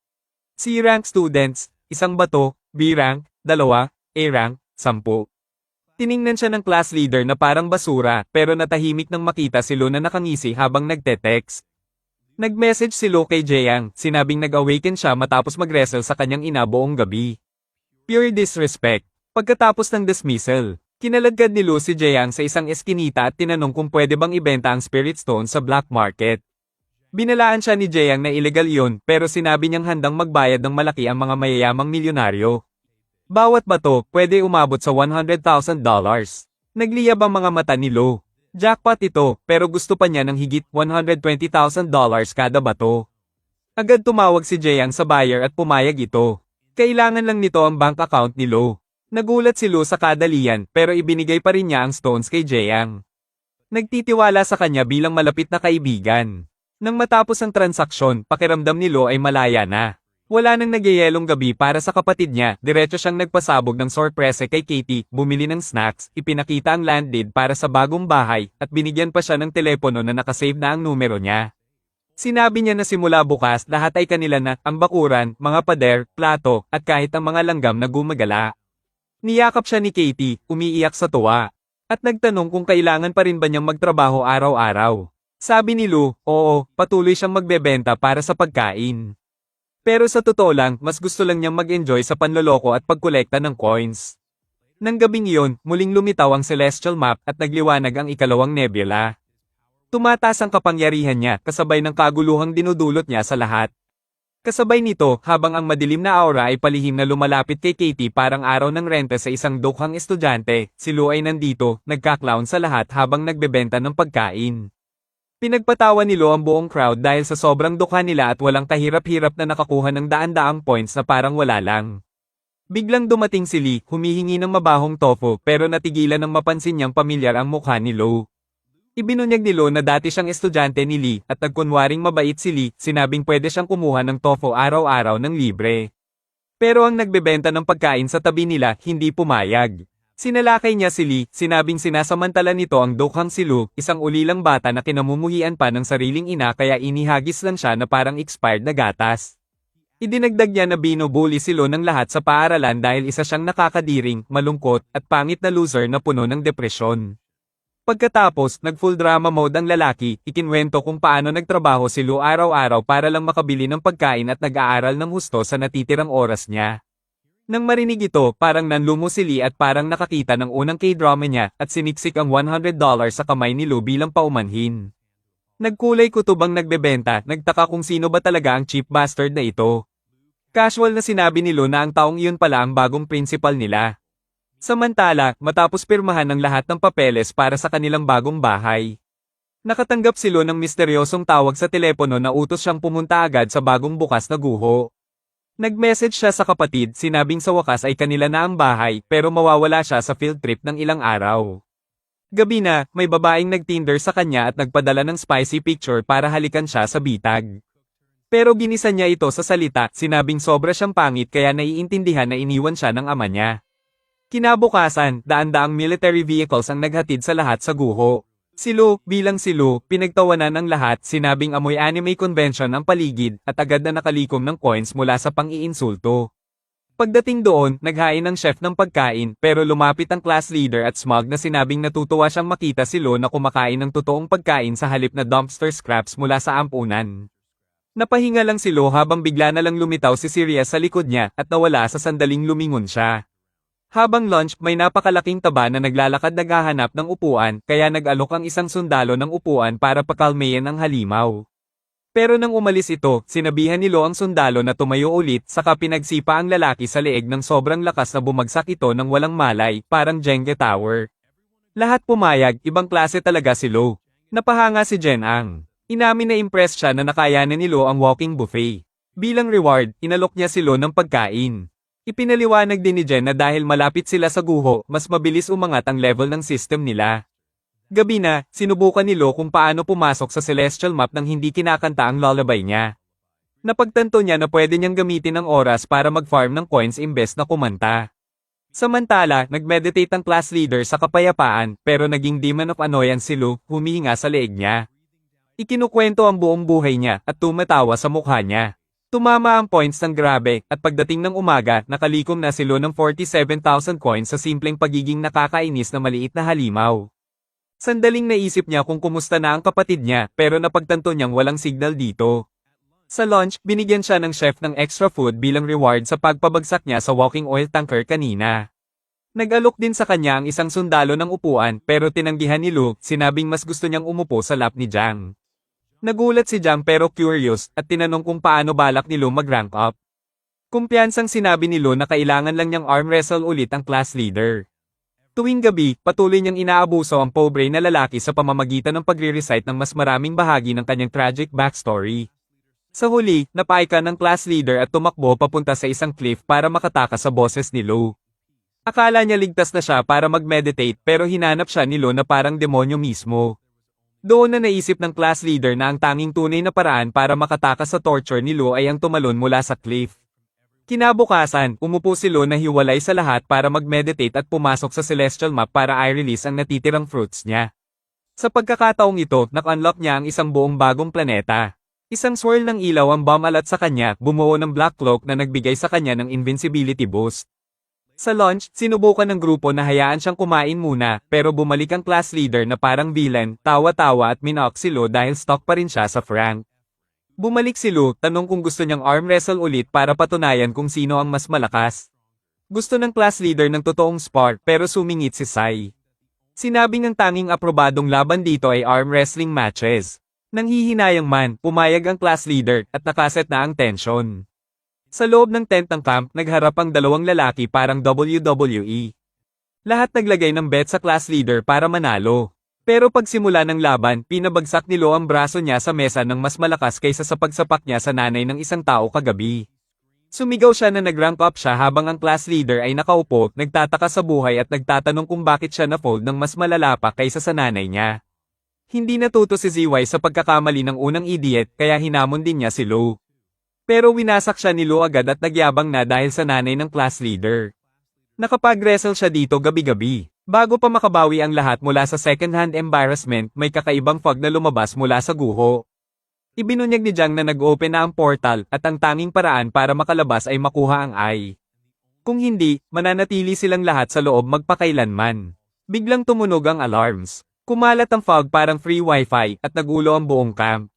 C-rank students, 1 bato, B-rank, 2, A-rank, 10. Tiningnan siya ng class leader na parang basura, pero natahimik nang makita si Lo na nakangisi habang nagte-text. Nag-message si Lo kay Jaeyang, sinabing nag-awaken siya matapos mag-wrestle sa kanyang ina buong gabi. Pure disrespect. Pagkatapos ng dismissal, kinaladkad ni Lo si Jaeyang sa isang eskinita at tinanong kung pwede bang ibenta ang Spirit Stone sa black market. Binalaan siya ni Jaeyang na illegal yun, pero sinabi niyang handang magbayad ng malaki ang mga mayayamang milyonaryo. Bawat bato, pwede umabot sa $100,000. Nagliyab ang mga mata ni Lo. Jackpot ito, pero gusto pa niya ng higit $120,000 kada bato. Agad tumawag si Jaeyang sa buyer at pumayag ito. Kailangan lang nito ang bank account ni Lo. Nagulat si Lu sa kadalian pero ibinigay pa rin niya ang stones kay Jiang. Nagtitiwala sa kanya bilang malapit na kaibigan. Nang matapos ang transaksyon, pakiramdam ni Lu ay malaya na. Wala nang nagyayelong gabi para sa kapatid niya, diretso siyang nagpasabog ng sorpresa kay Katie, bumili ng snacks, ipinakita ang land deed para sa bagong bahay, at binigyan pa siya ng telepono na nakasave na ang numero niya. Sinabi niya na simula bukas lahat ay kanila na, ang bakuran, mga pader, plato, at kahit ang mga langgam na gumagala. Niyakap siya ni Katie, umiiyak sa tuwa. At nagtanong kung kailangan pa rin ba niyang magtrabaho araw-araw. Sabi ni Lu, oo, patuloy siyang magbebenta para sa pagkain. Pero sa totoo lang, mas gusto lang niyang mag-enjoy sa panloloko at pagkolekta ng coins. Nang gabing iyon, muling lumitaw ang celestial map at nagliwanag ang ikalawang nebula. Tumataas ang kapangyarihan niya, kasabay ng kaguluhang dinudulot niya sa lahat. Kasabay nito, habang ang madilim na aura ay palihim na lumalapit kay Katie parang araw ng renta sa isang dukhang estudyante, si Lu ay nandito, nagka-clown sa lahat habang nagbebenta ng pagkain. Pinagpatawa ni Lu ang buong crowd dahil sa sobrang dukha nila at walang kahirap-hirap na nakakuha ng daan-daang points na parang wala lang. Biglang dumating si Lee, humihingi ng mabahong tofu pero natigilan nang mapansin niyang pamilyar ang mukha ni Lu. Ibinunyag ni Lu na dati siyang estudyante ni Lee at nagkunwaring mabait si Lee, sinabing pwede siyang kumuha ng tofu araw-araw ng libre. Pero ang nagbebenta ng pagkain sa tabi nila hindi pumayag. Sinalakay niya si Lee, sinabing sinasamantala nito ang dukhang si Lu, isang ulilang bata na kinamumuhian pa ng sariling ina kaya inihagis lang siya na parang expired na gatas. Idinagdag niya na binubuli si Lu ng lahat sa paaralan dahil isa siyang nakakadiring, malungkot, at pangit na loser na puno ng depresyon. Pagkatapos, nag-full drama mode ang lalaki, ikinwento kung paano nagtrabaho si Lu araw-araw para lang makabili ng pagkain at nag-aaral ng husto sa natitirang oras niya. Nang marinig ito, parang nanlumo si Lee at parang nakakita ng unang K-drama niya at siniksik ang $100 sa kamay ni Lu bilang paumanhin. Nagkulay kutubang nagbebenta, nagtaka kung sino ba talaga ang cheap bastard na ito. Casual na sinabi ni Lu na ang taong iyon pala ang bagong principal nila. Samantala, matapos pirmahan ng lahat ng papeles para sa kanilang bagong bahay. Nakatanggap si Lu ng misteryosong tawag sa telepono na utos siyang pumunta agad sa bagong bukas na guho. Nag-message siya sa kapatid, sinabing sa wakas ay kanila na ang bahay, pero mawawala siya sa field trip ng ilang araw. Gabi na, may babaeng nag-Tinder sa kanya at nagpadala ng spicy picture para halikan siya sa bitag. Pero ginisa niya ito sa salita, sinabing sobra siyang pangit kaya naiintindihan na iniwan siya ng ama niya. Kinabukasan, daan-daang military vehicles ang naghatid sa lahat sa guho. Si Lu, bilang si Lu, pinagtawanan ng lahat, sinabing amoy anime convention ang paligid, at agad na nakalikom ng coins mula sa pang-iinsulto. Pagdating doon, naghain ng chef ng pagkain, pero lumapit ang class leader at smug na sinabing natutuwa siyang makita si Lu na kumakain ng totoong pagkain sa halip na dumpster scraps mula sa ampunan. Napahinga lang si Lu habang bigla na lang lumitaw si Sirius sa likod niya, at nawala sa sandaling lumingon siya. Habang lunch, may napakalaking taba na naglalakad naghahanap ng upuan, kaya nag-alok ang isang sundalo ng upuan para pakalmayan ang halimaw. Pero nang umalis ito, sinabihan ni Lu ang sundalo na tumayo ulit, saka pinagsipa ang lalaki sa leeg ng sobrang lakas na bumagsak ito ng walang malay, parang Jenga Tower. Lahat pumayag, ibang klase talaga si Lu. Napahanga si Jen Ang. Inamin na impressed siya na nakayanan ni Lu ang walking buffet. Bilang reward, inalok niya si Lu ng pagkain. Ipinaliwanag din ni Jen na dahil malapit sila sa guho, mas mabilis umangat ang level ng system nila. Gabi na, sinubukan ni Lu kung paano pumasok sa celestial map nang hindi kinakanta ang lullaby niya. Napagtanto niya na pwede niyang gamitin ang oras para mag-farm ng coins imbes na kumanta. Samantala, nag-meditate ang class leader sa kapayapaan, pero naging demon of annoyance si Lu, humihinga sa leeg niya. Ikinukwento ang buong buhay niya, at tumatawa sa mukha niya. Tumama ang points ng grabe, at pagdating ng umaga, nakalikom na si Lu ng 47,000 coins sa simpleng pagiging nakakainis na maliit na halimaw. Sandaling naisip niya kung kumusta na ang kapatid niya, pero napagtanto niyang walang signal dito. Sa lunch, binigyan siya ng chef ng extra food bilang reward sa pagpabagsak niya sa walking oil tanker kanina. Nag-alok din sa kanya ang isang sundalo ng upuan, pero tinanggihan ni Lu, sinabing mas gusto niyang umupo sa lap ni Jiang. Nagulat si Jiang pero curious, at tinanong kung paano balak ni Lu mag-rank up. Kumpiyansang sinabi ni Lu na kailangan lang niyang arm wrestle ulit ang class leader. Tuwing gabi, patuloy niyang inaabuso ang pobre na lalaki sa pamamagitan ng pagre-recite ng mas maraming bahagi ng kanyang tragic backstory. Sa huli, napaika ng class leader at tumakbo papunta sa isang cliff para makatakas sa boses ni Lu. Akala niya ligtas na siya para mag-meditate pero hinanap siya ni Lo na parang demonyo mismo. Doon na naisip ng class leader na ang tanging tunay na paraan para makatakas sa torture ni Lo ay ang tumalon mula sa cliff. Kinabukasan, umupo si Lo na hiwalay sa lahat para mag-meditate at pumasok sa celestial map para i-release ang natitirang fruits niya. Sa pagkakataong ito, nak-unlock niya ang isang buong bagong planeta. Isang swirl ng ilaw ang bumalat sa kanya, bumuo ng black cloak na nagbigay sa kanya ng invincibility boost. Sa launch, sinubukan ng grupo na hayaan siyang kumain muna, pero bumalik ang class leader na parang villain, tawa-tawa at minock si Lo dahil stuck pa rin siya sa Frank. Bumalik si Lo, tanong kung gusto niyang arm wrestle ulit para patunayan kung sino ang mas malakas. Gusto ng class leader ng totoong spar pero sumingit si Sai. Sinabing ang tanging aprobadong laban dito ay arm wrestling matches. Nang hihinayang man, pumayag ang class leader at nakaset na ang tensyon. Sa loob ng tent ng camp, nagharap ang dalawang lalaki parang WWE. Lahat naglagay ng bet sa class leader para manalo. Pero pagsimula ng laban, pinabagsak ni Lo ang braso niya sa mesa ng mas malakas kaysa sa pagsapak niya sa nanay ng isang tao kagabi. Sumigaw siya na nag-rank up siya habang ang class leader ay nakaupo, nagtataka sa buhay at nagtatanong kung bakit siya na-fold ng mas malala pa kaysa sa nanay niya. Hindi natuto si ZY sa pagkakamali ng unang idiot kaya hinamon din niya si Lo. Pero winasak siya ni Lo agad at nagyabang na dahil sa nanay ng class leader. Nakapag-wrestle siya dito gabi-gabi. Bago pa makabawi ang lahat mula sa second-hand embarrassment, may kakaibang fog na lumabas mula sa guho. Ibinunyag ni Jiang na nag-open na ang portal at ang tanging paraan para makalabas ay makuha ang eye. Kung hindi, mananatili silang lahat sa loob magpakailanman. Biglang tumunog ang alarms. Kumalat ang fog parang free wifi at nagulo ang buong camp.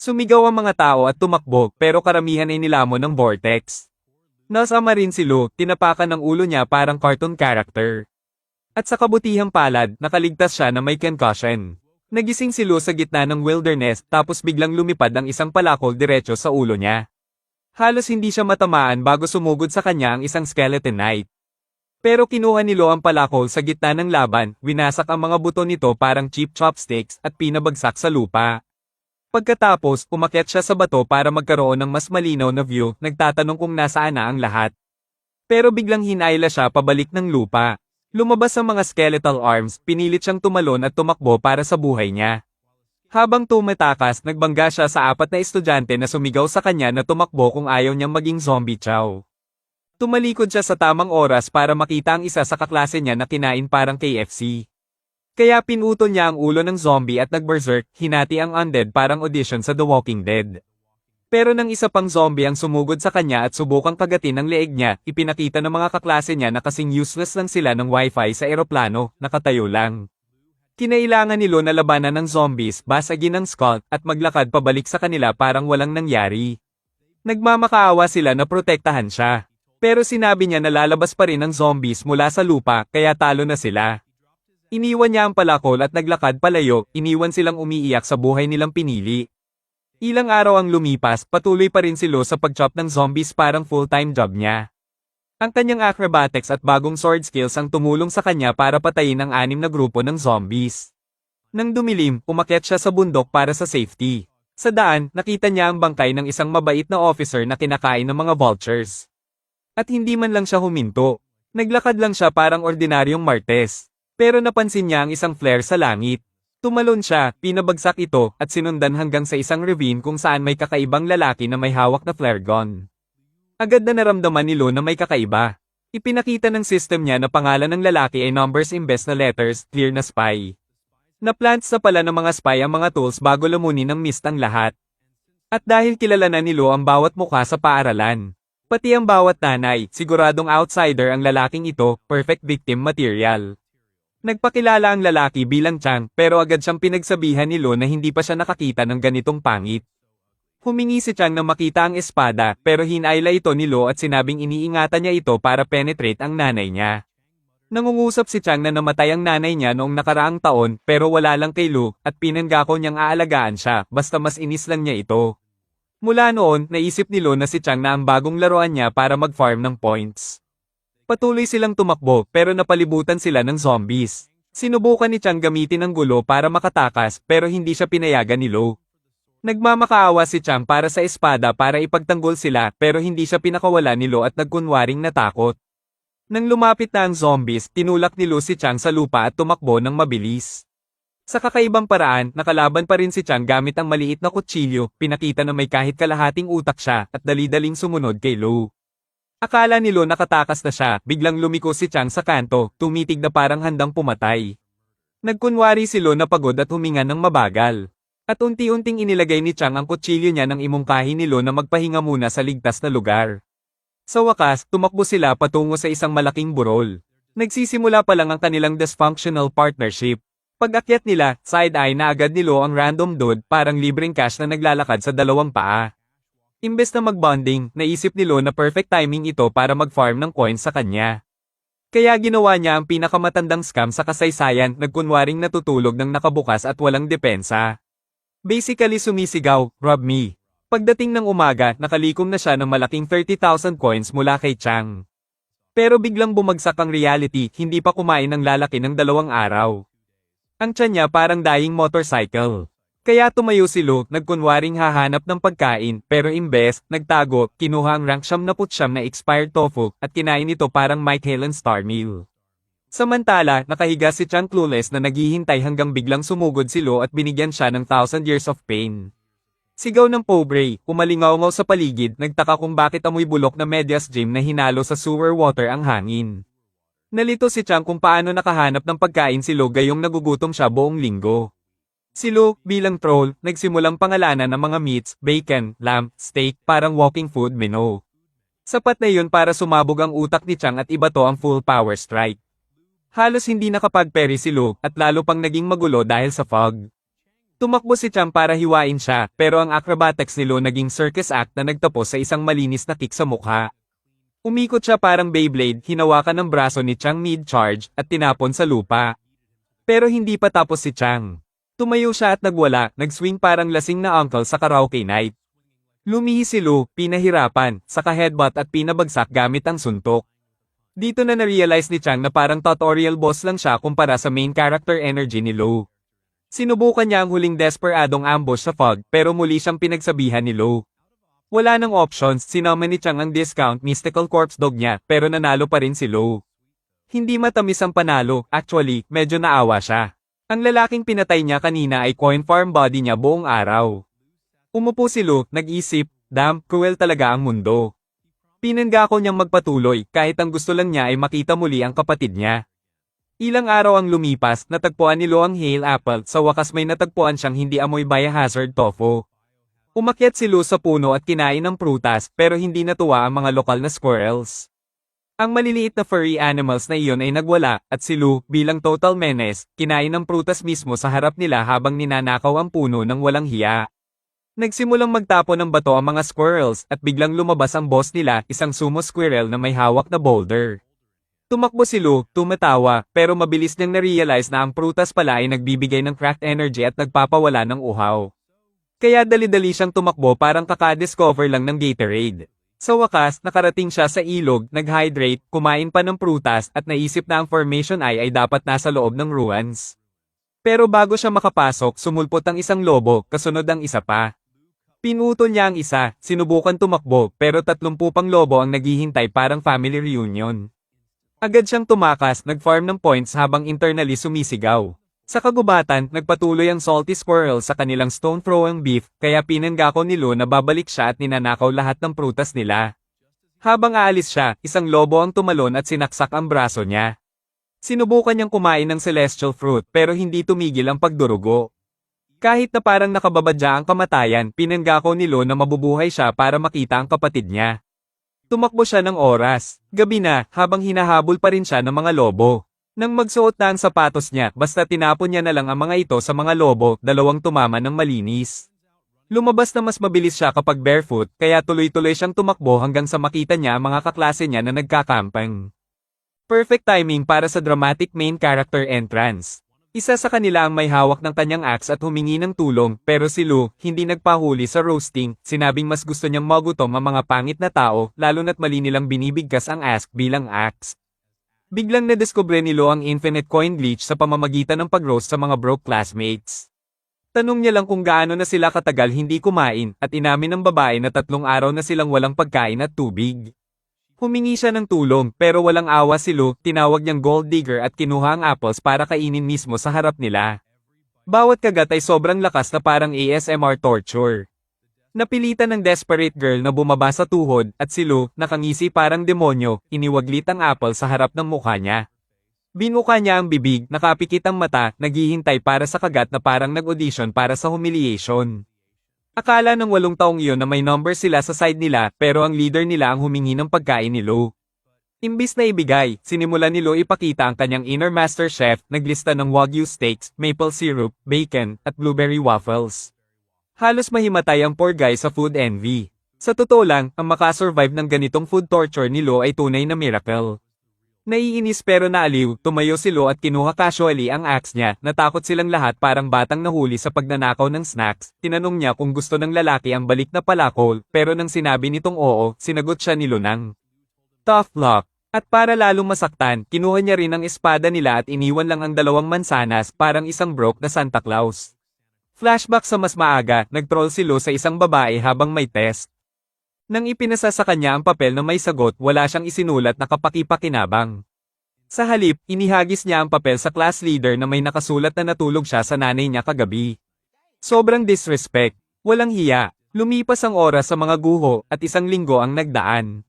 Sumigaw ang mga tao at tumakbo pero karamihan ay nilamon ng vortex. Nasama rin si Lo, tinapakan ng ulo niya parang cartoon character. At sa kabutihang palad, nakaligtas siya na may concussion. Nagising si Lo sa gitna ng wilderness tapos biglang lumipad ang isang palakol diretso sa ulo niya. Halos hindi siya matamaan bago sumugod sa kanya ang isang skeleton knight. Pero kinuha ni Lo ang palakol sa gitna ng laban, winasak ang mga buto nito parang cheap chopsticks at pinabagsak sa lupa. Pagkatapos, umakyat siya sa bato para magkaroon ng mas malinaw na view, nagtatanong kung nasaan na ang lahat. Pero biglang hinayla siya pabalik ng lupa. Lumabas ang mga skeletal arms, pinilit siyang tumalon at tumakbo para sa buhay niya. Habang tumatakas, nagbangga siya sa 4 na estudyante na sumigaw sa kanya na tumakbo kung ayaw niyang maging zombie chow. Tumalikod siya sa tamang oras para makita ang isa sa kaklase niya na kinain parang KFC. Kaya pinutol niya ang ulo ng zombie at nag-berserk, hinati ang undead parang audition sa The Walking Dead. Pero nang isa pang zombie ang sumugod sa kanya at subukang kagatin ang leeg niya, ipinakita ng mga kaklase niya na kasing useless lang sila ng wifi sa eroplano, nakatayo lang. Kinailangan ni Lo na labanan ng zombies, basagin ang skull, at maglakad pabalik sa kanila parang walang nangyari. Nagmamakaawa sila na protektahan siya. Pero sinabi niya na lalabas pa rin ang zombies mula sa lupa, kaya talo na sila. Iniwan niya ang palakol at naglakad palayo, iniwan silang umiiyak sa buhay nilang pinili. Ilang araw ang lumipas, patuloy pa rin si Lo sa pag-chop ng zombies parang full-time job niya. Ang kanyang acrobatics at bagong sword skills ang tumulong sa kanya para patayin ang 6 na grupo ng zombies. Nang dumilim, umakyat siya sa bundok para sa safety. Sa daan, nakita niya ang bangkay ng isang mabait na officer na kinakain ng mga vultures. At hindi man lang siya huminto. Naglakad lang siya parang ordinaryong martes. Pero napansin niya ang isang flare sa langit. Tumalon siya, pinabagsak ito, at sinundan hanggang sa isang ravine kung saan may kakaibang lalaki na may hawak na flare gun. Agad na naramdaman ni Lo na may kakaiba. Ipinakita ng system niya na pangalan ng lalaki ay numbers imbes na letters, clear na spy. Na-plants na pala ng mga spy ang mga tools bago lamunin ng mist ang lahat. At dahil kilala na ni Lo ang bawat mukha sa paaralan, pati ang bawat nanay, siguradong outsider ang lalaking ito, perfect victim material. Nagpakilala ang lalaki bilang Chang, pero agad siyang pinagsabihan ni Lo na hindi pa siya nakakita ng ganitong pangit. Humingi si Chang na makita ang espada, pero hinayla ito ni Lo at sinabing iniingatan niya ito para penetrate ang nanay niya. Nangungusap si Chang na namatay ang nanay niya noong nakaraang taon, pero wala lang kay Lo, at pinanggako niyang aalagaan siya, basta mas inis lang niya ito. Mula noon, naisip ni Lo na si Chang na ang bagong laruan niya para mag-farm ng points. Patuloy silang tumakbo pero napalibutan sila ng zombies. Sinubukan ni Chang gamitin ang gulo para makatakas pero hindi siya pinayagan ni Lo. Nagmamakaawa si Chang para sa espada para ipagtanggol sila pero hindi siya pinakawala ni Lo at nagkunwaring natakot. Nang lumapit na ang zombies, tinulak ni Lu si Chang sa lupa at tumakbo ng mabilis. Sa kakaibang paraan, nakalaban pa rin si Chang gamit ang maliit na kutsilyo, pinakita na may kahit kalahating utak siya, at dali-daling sumunod kay Lu. Akala ni Lu nakatakas na siya, biglang lumiko si Chang sa kanto, tumitig na parang handang pumatay. Nagkunwari si Lu na pagod at huminga ng mabagal. At unti-unting inilagay ni Chang ang kutsilyo niya nang imungkahi ni Lu na magpahinga muna sa ligtas na lugar. Sa wakas, tumakbo sila patungo sa isang malaking burol. Nagsisimula pa lang ang kanilang dysfunctional partnership. Pag-akyat nila, side-eye na agad ni Lu ang random dude, parang libreng cash na naglalakad sa dalawang paa. Imbes na mag-bonding, naisip ni Lu na perfect timing ito para mag-farm ng coins sa kanya. Kaya ginawa niya ang pinakamatandang scam sa kasaysayan, nagkunwaring natutulog ng nakabukas at walang depensa. Basically sumisigaw, "Rob me." Pagdating ng umaga, nakalikom na siya ng malaking 30,000 coins mula kay Chang. Pero biglang bumagsak ang reality, hindi pa kumain ng lalaki ng 2 araw. Ang tiyan niya parang dying motorcycle. Kaya tumayo si Lu, nagkunwaring hahanap ng pagkain, pero imbes, nagtago, kinuha ang rank 79 na expired tofu, at kinain ito parang Mike Halen star meal. Samantala, nakahiga si Chang clueless na naghihintay hanggang biglang sumugod si Lu at binigyan siya ng 1,000 years of pain. Sigaw ng pobre, umalingaw-ngaw sa paligid, nagtaka kung bakit amoy bulok na medyas gym na hinalo sa sewer water ang hangin. Nalito si Chang kung paano nakahanap ng pagkain si Lu gayong nagugutom siya buong linggo. Si Lu, bilang troll, nagsimulang pangalanan ng mga meats, bacon, lamb, steak, parang walking food menu. Sapat na yun para sumabog ang utak ni Chang at iba to ang full power strike. Halos hindi nakapagperi si Lu, at lalo pang naging magulo dahil sa fog. Tumakbo si Chang para hiwain siya, pero ang acrobatics ni Lu naging circus act na nagtapos sa isang malinis na kick sa mukha. Umikot siya parang Beyblade, hinawakan ng braso ni Chang mid-charge, at tinapon sa lupa. Pero hindi pa tapos si Chang. Tumayo siya at nagwala, nag-swing parang lasing na uncle sa karaoke night. Lumihi si Lu, pinahirapan, saka headbutt at pinabagsak gamit ang suntok. Dito na na-realize ni Chang na parang tutorial boss lang siya kumpara sa main character energy ni Lu. Sinubukan niya ang huling desperadong ambush sa fog, pero muli siyang pinagsabihan ni Lu. Wala nang options, sinama ni Chang ang discount mystical corpse dog niya, pero nanalo pa rin si Lu. Hindi matamis ang panalo, actually, medyo naawa siya. Ang lalaking pinatay niya kanina ay coin farm body niya buong araw. Umupo si Lu, nag-isip, damn, cruel talaga ang mundo. Pinangako niyang magpatuloy, kahit ang gusto lang niya ay makita muli ang kapatid niya. Ilang araw ang lumipas, natagpuan ni Lu ang hail apple, sa wakas may natagpuan siyang hindi amoy biohazard tofu. Umakyat si Lu sa puno at kinain ng prutas, pero hindi natuwa ang mga lokal na squirrels. Ang maliliit na furry animals na iyon ay nagwala, at si Lu, bilang total menace, kinain ng prutas mismo sa harap nila habang ninanakaw ang puno ng walang hiya. Nagsimulang magtapon ng bato ang mga squirrels, at biglang lumabas ang boss nila, isang sumo squirrel na may hawak na boulder. Tumakbo si Lu, tumatawa, pero mabilis niyang na-realize na ang prutas pala ay nagbibigay ng cracked energy at nagpapawala ng uhaw. Kaya dali-dali siyang tumakbo parang kaka-discover lang ng Gatorade. Sa wakas, nakarating siya sa ilog, nag-hydrate, kumain pa ng prutas, at naisip na ang formation eye ay dapat nasa loob ng ruins. Pero bago siya makapasok, sumulpot ang isang lobo, kasunod ang isa pa. Pinutol niya ang isa, sinubukan tumakbo, pero 30 pang lobo ang naghihintay parang family reunion. Agad siyang tumakas, nag-farm ng points habang internally sumisigaw. Sa kagubatan, nagpatuloy ang salty squirrel sa kanilang stone-throwing beef, kaya pinanggako ni Lu na babalik siya at ninanakaw lahat ng prutas nila. Habang aalis siya, isang lobo ang tumalon at sinaksak ang braso niya. Sinubukan niyang kumain ng celestial fruit pero hindi tumigil ang pagdurugo. Kahit na parang nakababadya ang kamatayan, pinanggako ni Lu na mabubuhay siya para makita ang kapatid niya. Tumakbo siya ng oras. Gabi na, habang hinahabol pa rin siya ng mga lobo. Nang magsuot na ang sapatos niya, basta tinapon niya na lang ang mga ito sa mga lobo, 2 tumama ng malinis. Lumabas na mas mabilis siya kapag barefoot, kaya tuloy-tuloy siyang tumakbo hanggang sa makita niya ang mga kaklase niya na nagkakampang. Perfect timing para sa dramatic main character entrance. Isa sa kanila ang may hawak ng kanyang axe at humingi ng tulong, pero si Lu, hindi nagpahuli sa roasting, sinabing mas gusto niyang magutom ang mga pangit na tao, lalo na't mali nilang binibigkas ang axe bilang axe. Biglang nadiskubre ni Lu ang infinite coin glitch sa pamamagitan ng pag-roast sa mga broke classmates. Tanong niya lang kung gaano na sila katagal hindi kumain, at inamin ng babae na 3 araw na silang walang pagkain at tubig. Humingi siya ng tulong pero walang awa si Lu, tinawag niyang gold digger at kinuha ang apples para kainin mismo sa harap nila. Bawat kagat ay sobrang lakas na parang ASMR torture. Napilitan ng desperate girl na bumaba sa tuhod at si Lu, nakangisi parang demonyo, iniwaglit ang apple sa harap ng mukha niya. Binuka niya ang bibig, nakapikit ang mata, naghihintay para sa kagat na parang nag-audition para sa humiliation. Akala ng 8 taong iyon na may number sila sa side nila pero ang leader nila ang humingi ng pagkain ni Lu. Imbis na ibigay, sinimulan ni Lu ipakita ang kanyang inner master chef, naglista ng wagyu steaks, maple syrup, bacon, at blueberry waffles. Halos mahimatay ang poor guy sa food envy. Sa totoo lang, ang makasurvive ng ganitong food torture ni Lu ay tunay na miracle. Naiinis pero naaliw, tumayo si Lu at kinuha casually ang axe niya, natakot silang lahat parang batang nahuli sa pagnanakaw ng snacks, tinanong niya kung gusto ng lalaki ang balik na palakol, pero nang sinabi nitong oo, sinagot siya ni Lu ng tough luck. At para lalong masaktan, kinuha niya rin ang espada nila at iniwan lang ang 2 mansanas parang isang broke na Santa Claus. Flashback sa mas maaga, nagtroll si Lu sa isang babae habang may test. Nang ipinasa sa kanya ang papel na may sagot, wala siyang isinulat na kapaki-pakinabang. Sa halip, inihagis niya ang papel sa class leader na may nakasulat na natulog siya sa nanay niya kagabi. Sobrang disrespect, walang hiya, lumipas ang oras sa mga guho at 1 linggo ang nagdaan.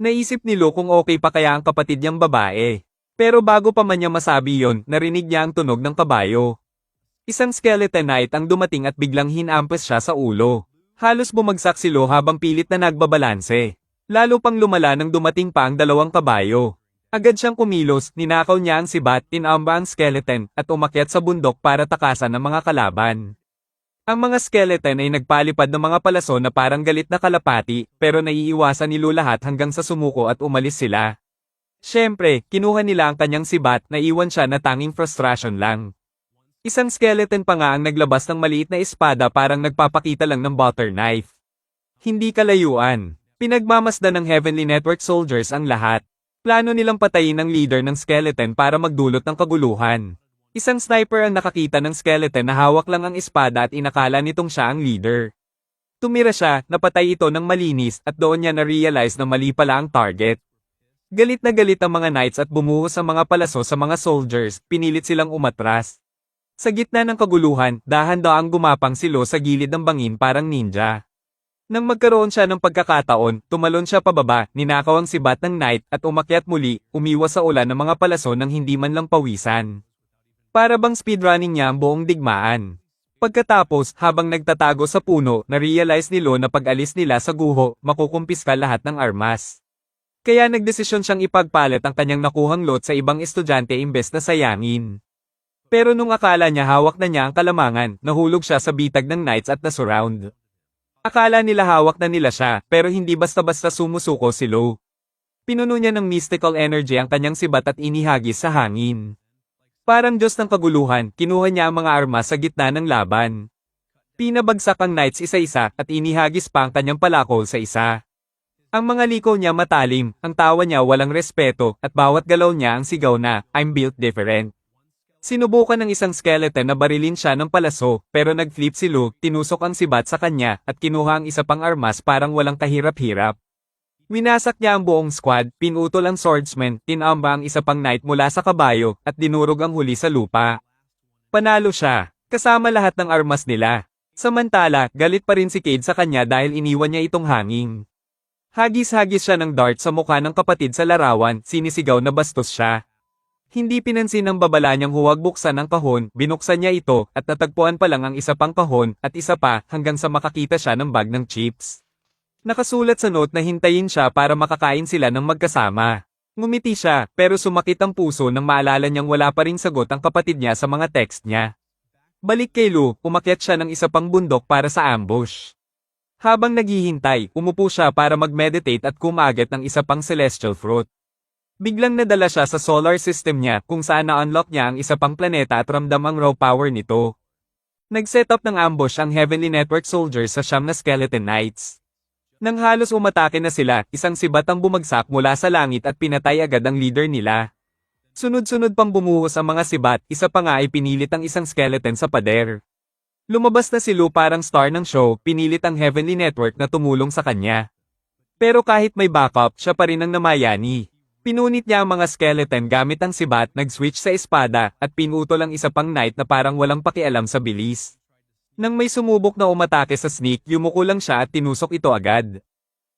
Naisip ni Lu kung okay pa kaya ang kapatid niyang babae. Pero bago pa man niya masabi yon, narinig niya ang tunog ng kabayo. Isang skeleton knight ang dumating at biglang hinampes siya sa ulo. Halos bumagsak si Lu habang pilit na nagbabalanse. Lalo pang lumala nang dumating pa ang 2 kabayo. Agad siyang kumilos, ninakaw niya ang sibat, tinamba ang skeleton, at umakyat sa bundok para takasan ang mga kalaban. Ang mga skeleton ay nagpalipad ng mga palaso na parang galit na kalapati, pero naiiwasan ni Lu lahat hanggang sa sumuko at umalis sila. Siyempre, kinuha nila ang kanyang sibat, naiwan siya na tanging frustration lang. Isang skeleton pa nga ang naglabas ng maliit na espada parang nagpapakita lang ng butter knife. Hindi kalayuan. Pinagmamasdan ng Heavenly Network soldiers ang lahat. Plano nilang patayin ang leader ng skeleton para magdulot ng kaguluhan. Isang sniper ang nakakita ng skeleton na hawak lang ang espada at inakala nitong siya ang leader. Tumira siya, napatay ito ng malinis at doon niya na-realize na mali pala ang target. Galit na galit ang mga knights at bumuhos ang mga palaso sa mga soldiers, pinilit silang umatras. Sa gitna ng kaguluhan, dahan-daang gumapang si Lu sa gilid ng bangin parang ninja. Nang magkaroon siya ng pagkakataon, tumalon siya pababa, ninakaw ang sibat ng knight at umakyat muli, umiwas sa ulan ng mga palaso nang hindi man lang pawisan. Para bang speedrunning niya ang buong digmaan. Pagkatapos, habang nagtatago sa puno, na-realize ni Lu na pag-alis nila sa guho, makukumpiska lahat ng armas. Kaya nagdesisyon siyang ipagpalit ang kanyang nakuhang loot sa ibang estudyante imbes na sayangin. Pero nung akala niya hawak na niya ang kalamangan, nahulog siya sa bitag ng knights at nasurround. Akala nila hawak na nila siya, pero hindi basta-basta sumusuko si Lu. Pinuno niya ng mystical energy ang kanyang sibat at inihagis sa hangin. Parang Diyos ng kaguluhan, kinuha niya ang mga armas sa gitna ng laban. Pinabagsak ang knights isa-isa at inihagis pa ang kanyang palakol sa isa. Ang mga liko niya matalim, ang tawa niya walang respeto, at bawat galaw niya ang sigaw na, "I'm built different." Sinubukan ng isang skeleton na barilin siya ng palaso, pero nag-flip si Lu, tinusok ang sibat sa kanya, at kinuha ang isa pang armas parang walang kahirap-hirap. Winasak niya ang buong squad, pinutol ang swordsman, tinamba ang isa pang knight mula sa kabayo, at dinurog ang huli sa lupa. Panalo siya, kasama lahat ng armas nila. Samantala, galit pa rin si Cade sa kanya dahil iniwan niya itong hanging. Hagis-hagis siya ng dart sa mukha ng kapatid sa larawan, sinisigaw na bastos siya. Hindi pinansin ng babala niyang huwag buksan ang kahon, binuksan niya ito, at natagpuan pa lang ang isa pang kahon, at isa pa, hanggang sa makakita siya ng bag ng chips. Nakasulat sa note na hintayin siya para makakain sila ng magkasama. Ngumiti siya, pero sumakit ang puso nang maalala niyang wala pa ring sagot ang kapatid niya sa mga text niya. Balik kay Lu, umakyat siya ng isa pang bundok para sa ambush. Habang naghihintay, umupo siya para mag-meditate at kumagat ng isa pang celestial fruit. Biglang nadala siya sa solar system niya kung saan na-unlock niya ang isa pang planeta at ramdam ang raw power nito. Nag-set up ng ambush ang Heavenly Network soldiers sa 9 na skeleton knights. Nang halos umatake na sila, isang sibat ang bumagsak mula sa langit at pinatay agad ang leader nila. Sunod-sunod pang bumuhos ang mga sibat, isa pa nga ay pinilit ang isang skeleton sa pader. Lumabas na si Lu parang star ng show, pinilit ang Heavenly Network na tumulong sa kanya. Pero kahit may backup, siya pa rin ang namayani. Pinunit niya ang mga skeleton gamit ang sibat, nag-switch sa espada, at pinutol ang isa pang knight na parang walang pakialam sa bilis. Nang may sumubok na umatake sa sneak, yumuko lang siya at tinusok ito agad.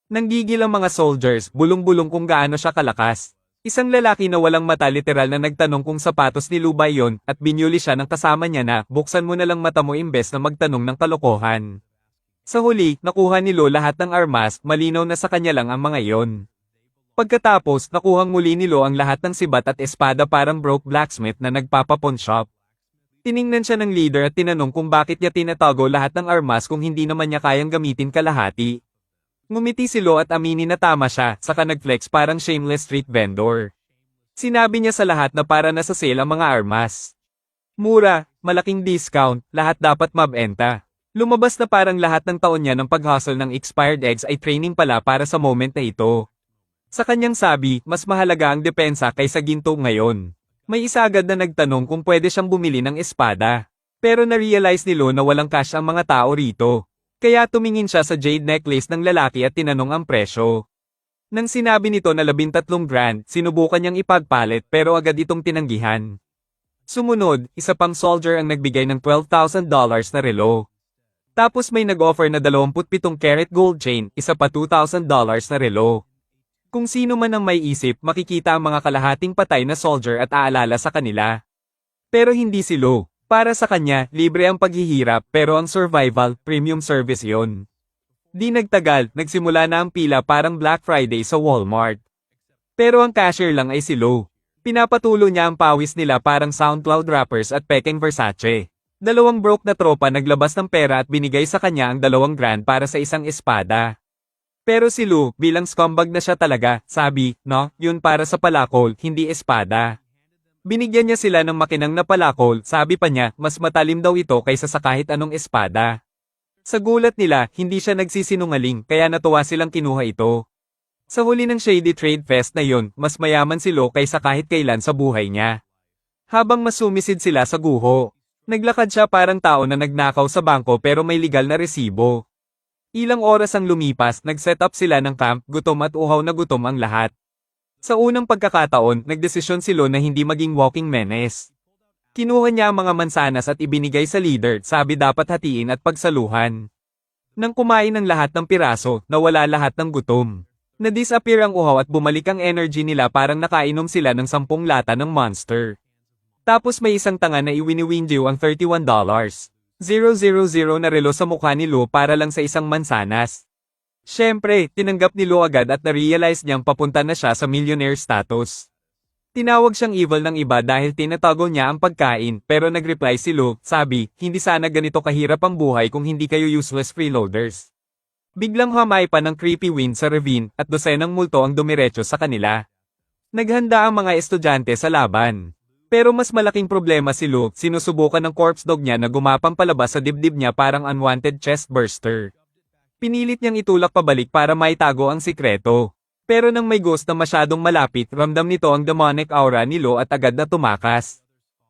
Nanggigil ang mga soldiers, bulong-bulong kung gaano siya kalakas. Isang lalaki na walang mata literal na nagtanong kung sapatos ni Lubay yon at binyuli siya ng kasama niya na buksan mo na lang mata mo imbes na magtanong ng kalokohan. Sa huli, nakuha ni Lo lahat ng armas, malinaw na sa kanya lang ang mga yon. Pagkatapos, nakuhang muli ni Lo ang lahat ng sibat at espada parang broke blacksmith na nagpapapon shop. Tiningnan siya ng leader at tinanong kung bakit niya tinatago lahat ng armas kung hindi naman niya kayang gamitin kalahati. Ngumiti si Lo at aminin na tama siya, saka nag-flex parang shameless street vendor. Sinabi niya sa lahat na para na sa sale ang mga armas. Mura, malaking discount, lahat dapat mabenta. Lumabas na parang lahat ng taon niya ng pag-hustle ng expired eggs ay training pala para sa moment na ito. Sa kanyang sabi, mas mahalaga ang depensa kaysa ginto ngayon. May isa agad na nagtanong kung pwede siyang bumili ng espada. Pero na-realize ni Lo na walang cash ang mga tao rito. Kaya tumingin siya sa jade necklace ng lalaki at tinanong ang presyo. Nang sinabi nito na 13 grand, sinubukan niyang ipagpalit pero agad itong tinanggihan. Sumunod, isa pang soldier ang nagbigay ng $12,000 na relo. Tapos may nag-offer na 27 karat gold chain, isa pa $2,000 na relo. Kung sino man ang may isip, makikita ang mga kalahating patay na soldier at aalala sa kanila. Pero hindi si Lo. Para sa kanya, libre ang paghihirap pero ang survival, premium service yon. Di nagtagal, nagsimula na ang pila parang Black Friday sa Walmart. Pero ang cashier lang ay si Lo. Pinapatulo niya ang pawis nila parang SoundCloud rappers at Peking Versace. Dalawang broke na tropa naglabas ng pera at binigay sa kanya ang 2 grand para sa isang espada. Pero si Lo, bilang scumbag na siya talaga, sabi, no, yun para sa palakol, hindi espada. Binigyan niya sila ng makinang na palakol, sabi pa niya, mas matalim daw ito kaysa sa kahit anong espada. Sa gulat nila, hindi siya nagsisinungaling, kaya natuwa silang kinuha ito. Sa huli ng Shady Trade Fest na yon, mas mayaman si Lo kaysa kahit kailan sa buhay niya. Habang mas sumisid sila sa guho, naglakad siya parang tao na nagnakaw sa bangko pero may legal na resibo. Ilang oras ang lumipas, nag-set up sila ng camp, gutom at uhaw na gutom ang lahat. Sa unang pagkakataon, nagdesisyon si Lo na hindi maging walking menace. Kinuha niya ang mga mansanas at ibinigay sa leader, sabi dapat hatiin at pagsaluhan. Nang kumain ng lahat ng piraso, nawala lahat ng gutom. Na-disappear ang uhaw at bumalik ang energy nila parang nakainom sila ng 10 lata ng Monster. Tapos may isang tanga na iwiniwindiw ang $31. 000 na relo sa mukha ni Lo para lang sa isang mansanas. Siyempre, tinanggap ni Lo agad at na-realize niyang papunta na siya sa millionaire status. Tinawag siyang evil ng iba dahil tinatago niya ang pagkain, pero nag-reply si Lo, sabi, hindi sana ganito kahirap ang buhay kung hindi kayo useless freeloaders. Biglang hamay pa ng creepy wind sa ravine at dosenang multo ang dumiretso sa kanila. Naghanda ang mga estudyante sa laban. Pero mas malaking problema si Lo, sinusubukan ng corpse dog niya na gumapang palabas sa dibdib niya parang unwanted chest burster. Pinilit niyang itulak pabalik para maitago ang sikreto. Pero nang may ghost na masyadong malapit, ramdam nito ang demonic aura ni Lo at agad na tumakas.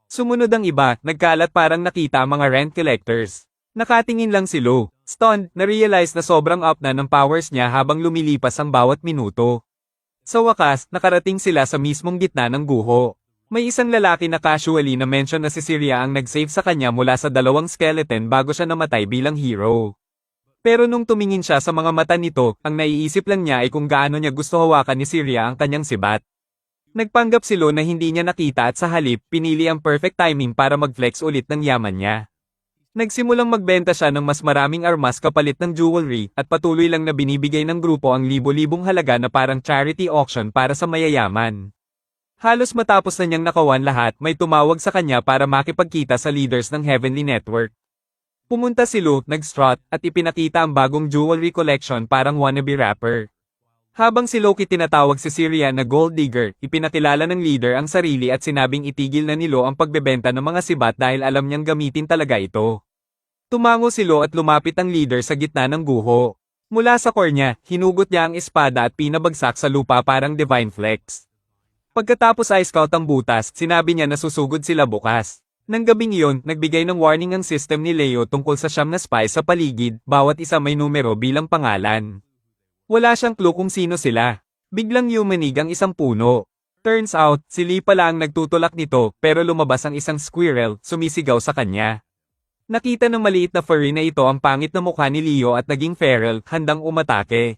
Sumunod ang iba, nagkalat parang nakita ang mga rent collectors. Nakatingin lang si Lo. Stunned, na-realize na sobrang up na ng powers niya habang lumilipas ang bawat minuto. Sa wakas, nakarating sila sa mismong gitna ng guho. May isang lalaki na casually na mention na si Syria ang nag-save sa kanya mula sa 2 skeleton bago siya namatay bilang hero. Pero nung tumingin siya sa mga mata nito, ang naiisip lang niya ay kung gaano niya gusto hawakan ni Syria ang kanyang sibat. Nagpanggap si Lo na hindi niya nakita at sa halip, pinili ang perfect timing para mag-flex ulit ng yaman niya. Nagsimulang magbenta siya ng mas maraming armas kapalit ng jewelry at patuloy lang na binibigay ng grupo ang libo-libong halaga na parang charity auction para sa mayayaman. Halos matapos na niyang nakawan lahat, may tumawag sa kanya para makipagkita sa leaders ng Heavenly Network. Pumunta si Lo, nag-strut, at ipinakita ang bagong jewelry collection parang wannabe rapper. Habang si Loki tinatawag si Syria na gold digger, ipinakilala ng leader ang sarili at sinabing itigil na ni Lo ang pagbebenta ng mga sibat dahil alam niyang gamitin talaga ito. Tumango si Lo at lumapit ang leader sa gitna ng guho. Mula sa core niya, hinugot niya ang espada at pinabagsak sa lupa parang divine flex. Pagkatapos ice scout ang butas, sinabi niya na susugod sila bukas. Nang gabing iyon, nagbigay ng warning ang system ni Leo tungkol sa 9 na spy sa paligid, bawat isa may numero bilang pangalan. Wala siyang clue kung sino sila. Biglang yumanig ang isang puno. Turns out, si Lee pala ang nagtutulak nito pero lumabas ang isang squirrel, sumisigaw sa kanya. Nakita ng maliit na furry na ito ang pangit na mukha ni Leo at naging feral, handang umatake.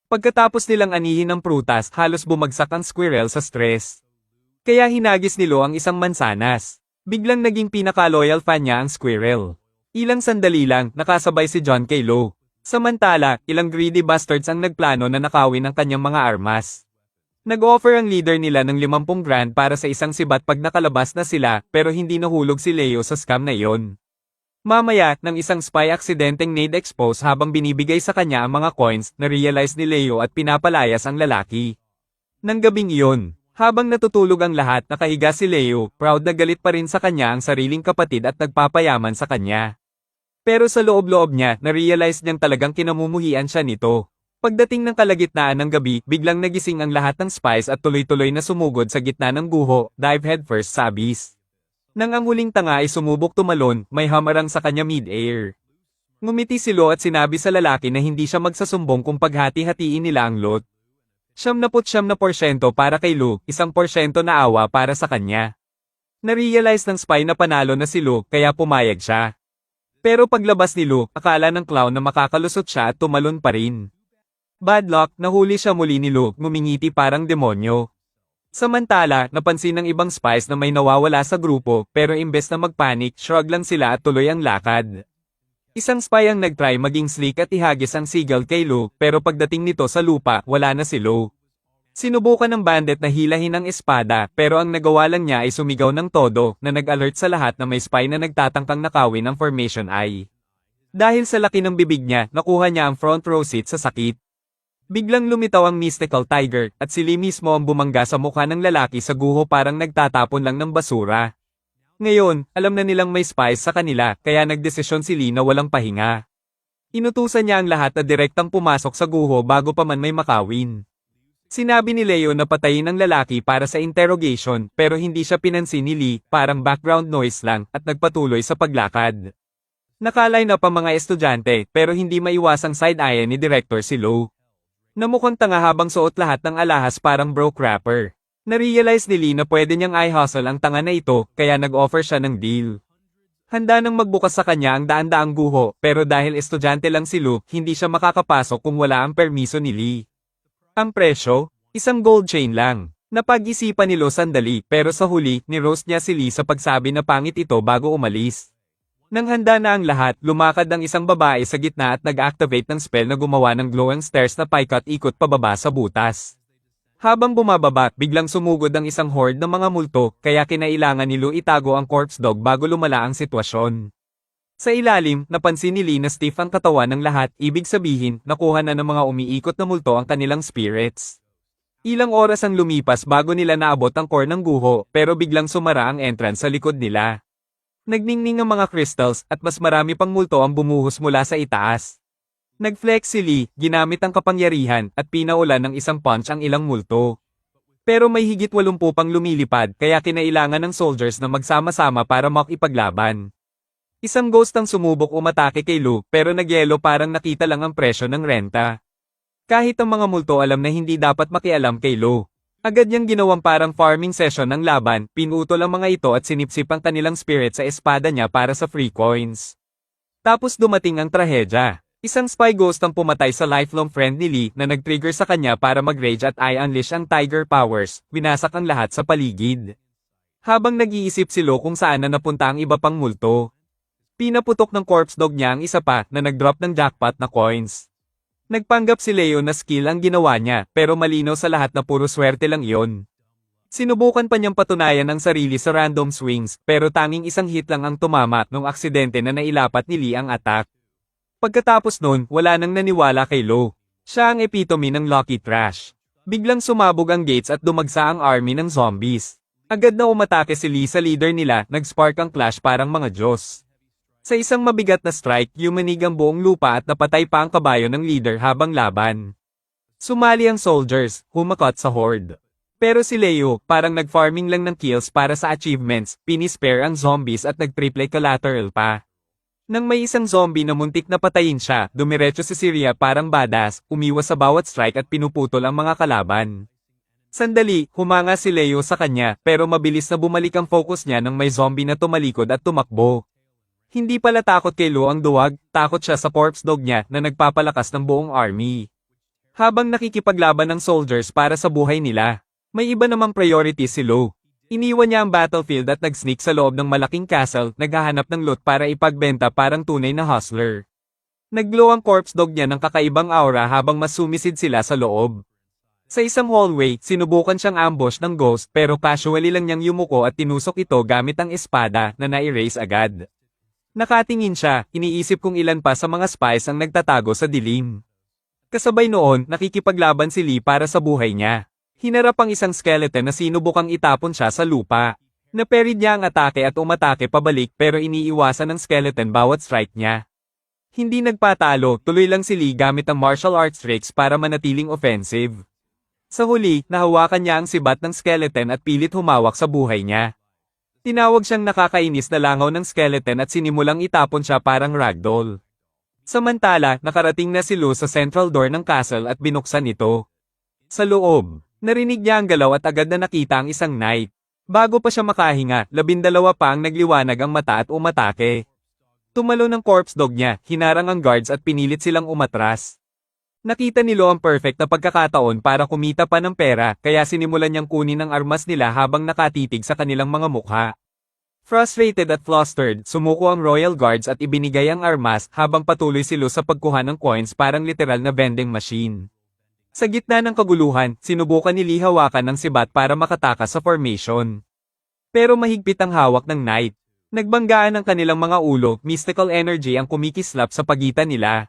Pagkatapos nilang anihin ng prutas, halos bumagsak ang squirrel sa stress. Kaya hinagis ni Leo ang isang mansanas. Biglang naging pinaka-loyal fan niya ang squirrel. Ilang sandali lang, nakasabay si John kay Leo. Samantala, ilang greedy bastards ang nagplano na nakawin ang kanyang mga armas. Nag-offer ang leader nila ng 50 grand para sa isang sibat pag nakalabas na sila pero hindi nahulog si Leo sa scam na iyon. Mamaya, nang isang spy aksidenteng nade-expose habang binibigay sa kanya ang mga coins, na-realize ni Leo at pinapalayas ang lalaki. Nang gabing iyon, habang natutulog ang lahat nakahiga si Leo, proud na galit pa rin sa kanya ang sariling kapatid at nagpapayaman sa kanya. Pero sa loob-loob niya, na-realize niyang talagang kinamumuhian siya nito. Pagdating ng kalagitnaan ng gabi, biglang nagising ang lahat ng spies at tuloy-tuloy na sumugod sa gitna ng guho, dive headfirst sa abyss. Nang ang huling tanga ay sumubok tumalon, may hamarang sa kanya mid-air. Ngumiti si Lo at sinabi sa lalaki na hindi siya magsasumbong kung paghati-hatiin nila ang lot. 79% para kay Lo, 1% na awa para sa kanya. Na-realize ng spy na panalo na si Lo, kaya pumayag siya. Pero paglabas ni Lo, akala ng clown na makakalusot siya at tumalon pa rin. Bad luck, nahuli siya muli ni Luke, ngumingiti parang demonyo. Samantala, napansin ng ibang spies na may nawawala sa grupo, pero imbes na magpanik, shrug lang sila at tuloy ang lakad. Isang spy ang nagtry maging slick at ihagis ang seagull kay Luke, pero pagdating nito sa lupa, wala na si Luke. Sinubukan ng bandit na hilahin ang espada, pero ang nagawa lang niya ay sumigaw ng todo, na nag-alert sa lahat na may spy na nagtatangkang nakawin ang Formation I. Dahil sa laki ng bibig niya, nakuha niya ang front row seat sa sakit. Biglang lumitaw ang mystical tiger, at si Lee mismo ang bumangga sa mukha ng lalaki sa guho parang nagtatapon lang ng basura. Ngayon, alam na nilang may spies sa kanila, kaya nagdesisyon si Lee na walang pahinga. Inutusan niya ang lahat na direktang pumasok sa guho bago pa man may makawin. Sinabi ni Leo na patayin ang lalaki para sa interrogation, pero hindi siya pinansin ni Lee, parang background noise lang, at nagpatuloy sa paglakad. Nakaline up ang mga estudyante, pero hindi maiwasang side-eye ni Director si Lo. Namukhang tanga habang suot lahat ng alahas parang broke rapper. Na-realize ni Lee na pwede niyang i-hustle ang tanga na ito, kaya nag-offer siya ng deal. Handa nang magbukas sa kanya ang daan-daang guho, pero dahil estudyante lang si Luke, hindi siya makakapasok kung wala ang permiso ni Lee. Ang presyo? Isang gold chain lang. Napag-isipan ni Lo sandali, pero sa huli, ni-roast niya si Lee sa pagsabi na pangit ito bago umalis. Nang handa na ang lahat, lumakad ang isang babae sa gitna at nag-activate ng spell na gumawa ng glowing stairs na paikot-ikot pababa sa butas. Habang bumababa, biglang sumugod ang isang horde ng mga multo, kaya kinailangan ni Lu itago ang corpse dog bago lumala ang sitwasyon. Sa ilalim, napansin ni Lee na stiff ang katawan ng lahat, ibig sabihin, nakuha na ng mga umiikot na multo ang kanilang spirits. Ilang oras ang lumipas bago nila naabot ang core ng guho, pero biglang sumara ang entrance sa likod nila. Nagningning ang mga crystals at mas marami pang multo ang bumuhos mula sa itaas. Nag-flex si Lee, ginamit ang kapangyarihan at pinaulan ng isang punch ang ilang multo. Pero may higit 80 pang lumilipad kaya kinailangan ng soldiers na magsama-sama para makipaglaban. Isang ghost ang sumubok umatake kay Lu pero nagyelo parang nakita lang ang presyo ng renta. Kahit ang mga multo alam na hindi dapat makialam kay Lu. Agad niyang ginawang parang farming session ng laban, pinutol ang mga ito at sinipsip ang kanilang spirit sa espada niya para sa free coins. Tapos dumating ang trahedya. Isang spy ghost ang pumatay sa lifelong friend ni Lee na nag-trigger sa kanya para mag-rage at i-unleash ang tiger powers, winasak ang lahat sa paligid. Habang nag-iisip si Lo kung saan na napunta ang iba pang multo. Pinaputok ng corpse dog niya ang isa pa na nag-drop ng jackpot na coins. Nagpanggap si Leo na skill ang ginawa niya, pero malinaw sa lahat na puro swerte lang iyon. Sinubukan pa niyang patunayan ang sarili sa random swings, pero tanging isang hit lang ang tumama nung aksidente na nailapat ni Lee ang attack. Pagkatapos nun, wala nang naniwala kay Lo. Siya ang epitome ng lucky trash. Biglang sumabog ang gates at dumagsa ang army ng zombies. Agad na umatake si Lee sa leader nila, nag-spark ang clash parang mga Diyos. Sa isang mabigat na strike, yumanig ang buong lupa at napatay pa ang kabayo ng leader habang laban. Sumali ang soldiers, humakot sa horde. Pero si Leo, parang nag-farming lang ng kills para sa achievements, pinispare ang zombies at nag-triple collateral pa. Nang may isang zombie na muntik na patayin siya, dumiretso si Syria parang badass, umiwas sa bawat strike at pinuputol ang mga kalaban. Sandali, humanga si Leo sa kanya, pero mabilis na bumalik ang focus niya nang may zombie na tumalikod at tumakbo. Hindi pala takot kay Leo ang duwag, takot siya sa corpse dog niya na nagpapalakas ng buong army. Habang nakikipaglaban ng soldiers para sa buhay nila, may iba namang priority si Leo. Iniwan niya ang battlefield at nag-sneak sa loob ng malaking castle, naghahanap ng loot para ipagbenta parang tunay na hustler. Nag-glow ang corpse dog niya ng kakaibang aura habang mas sumisid sila sa loob. Sa isang hallway, sinubukan siyang ambush ng ghost pero casually lang niyang yumuko at tinusok ito gamit ang espada na na-erase agad. Nakatingin siya, iniisip kung ilan pa sa mga spies ang nagtatago sa dilim. Kasabay noon, nakikipaglaban si Lee para sa buhay niya. Hinarap ang isang skeleton na sinubukang itapon siya sa lupa. Naperid niya ang atake at umatake pabalik pero iniiwasan ng skeleton bawat strike niya. Hindi nagpatalo, tuloy lang si Lee gamit ang martial arts tricks para manatiling offensive. Sa huli, nahawakan niya ang sibat ng skeleton at pilit humawak sa buhay niya. Tinawag siyang nakakainis na langaw ng skeleton at sinimulang itapon siya parang ragdoll. Samantala, nakarating na si Lou sa central door ng castle at binuksan ito. Sa loob, narinig niya ang galaw at agad na nakita ang isang knight. Bago pa siya makahinga, 12 pa ang nagliwanag ang mata at umatake. Tumalo ng corpse dog niya, hinarang ang guards at pinilit silang umatras. Nakita ni Lo ang perfect na pagkakataon para kumita pa ng pera, kaya sinimulan niyang kunin ang armas nila habang nakatitig sa kanilang mga mukha. Frustrated at flustered, sumuko ang royal guards at ibinigay ang armas habang patuloy si Lo sa pagkuha ng coins parang literal na vending machine. Sa gitna ng kaguluhan, sinubukan ni Lee hawakan ng sibat para makatakas sa formation. Pero mahigpit ang hawak ng knight. Nagbanggaan ang kanilang mga ulo, mystical energy ang kumikislap sa pagitan nila.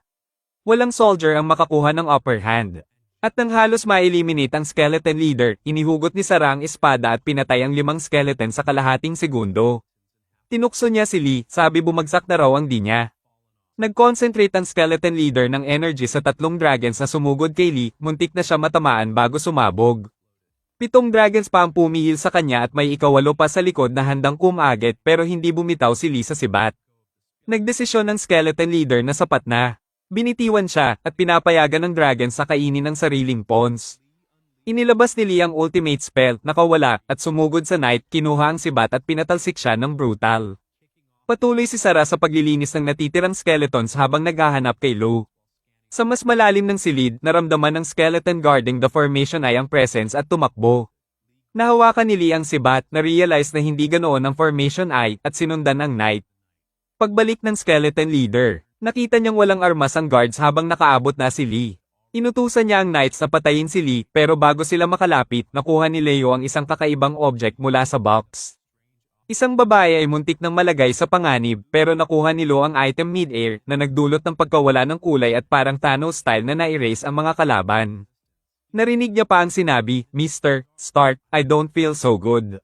Walang soldier ang makakuha ng upper hand. At nang halos ma-eliminate ang skeleton leader, inihugot ni Sarah ang espada at pinatay ang 5 skeleton sa kalahating segundo. Tinukso niya si Lee, sabi bumagsak na raw ang di niya. Nag-concentrate ang skeleton leader ng energy sa 3 dragons na sumugod kay Lee, muntik na siya matamaan bago sumabog. 7 dragons pa ang pumihil sa kanya at may 8 pa sa likod na handang kumagit pero hindi bumitaw si Lee sa sibat. Nagdesisyon ng skeleton leader na sapat na. Binitiwan siya at pinapayagan ng dragons sa kainin ng sariling pawns. Inilabas ni Lee ang ultimate spell, nakawala, at sumugod sa knight, kinuha ang sibat at pinatalsik siya ng brutal. Patuloy si Sarah sa paglilinis ng natitirang skeletons habang naghahanap kay Lou. Sa mas malalim ng silid, naramdaman ng skeleton guarding the formation ay ang presence at tumakbo. Nahawakan ni Lee ang sibat, na-realize na hindi ganoon ang formation ay, at sinundan ang knight. Pagbalik ng skeleton leader, nakita niyang walang armas ang guards habang nakaabot na si Lee. Inutusan niya ang knights na patayin si Lee pero bago sila makalapit, nakuha ni Leo ang isang kakaibang object mula sa box. Isang babae ay muntik ng malagay sa panganib pero nakuha ni Lo ang item mid-air na nagdulot ng pagkawala ng kulay at parang Thanos style na na-erase ang mga kalaban. Narinig niya pa ang sinabi, Mr. Stark, I don't feel so good.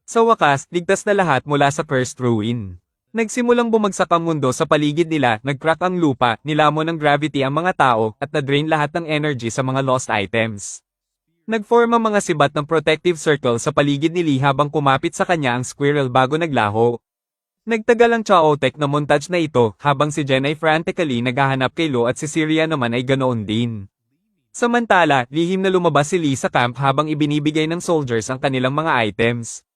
Sa wakas, ligtas na lahat mula sa cursed ruin. Nagsimulang bumagsak ang mundo sa paligid nila, nag-crack ang lupa, nilamon ng gravity ang mga tao, at na-drain lahat ng energy sa mga lost items. Nag-form ang mga sibat ng protective circle sa paligid ni Lee habang kumapit sa kanya ang squirrel bago naglaho. Nagtagal ang chaotic na montage na ito habang si Jen ay frantically naghahanap kay Lo at si Syria naman ay ganoon din. Samantala, lihim na lumabas si Lee sa camp habang ibinibigay ng soldiers ang kanilang mga items.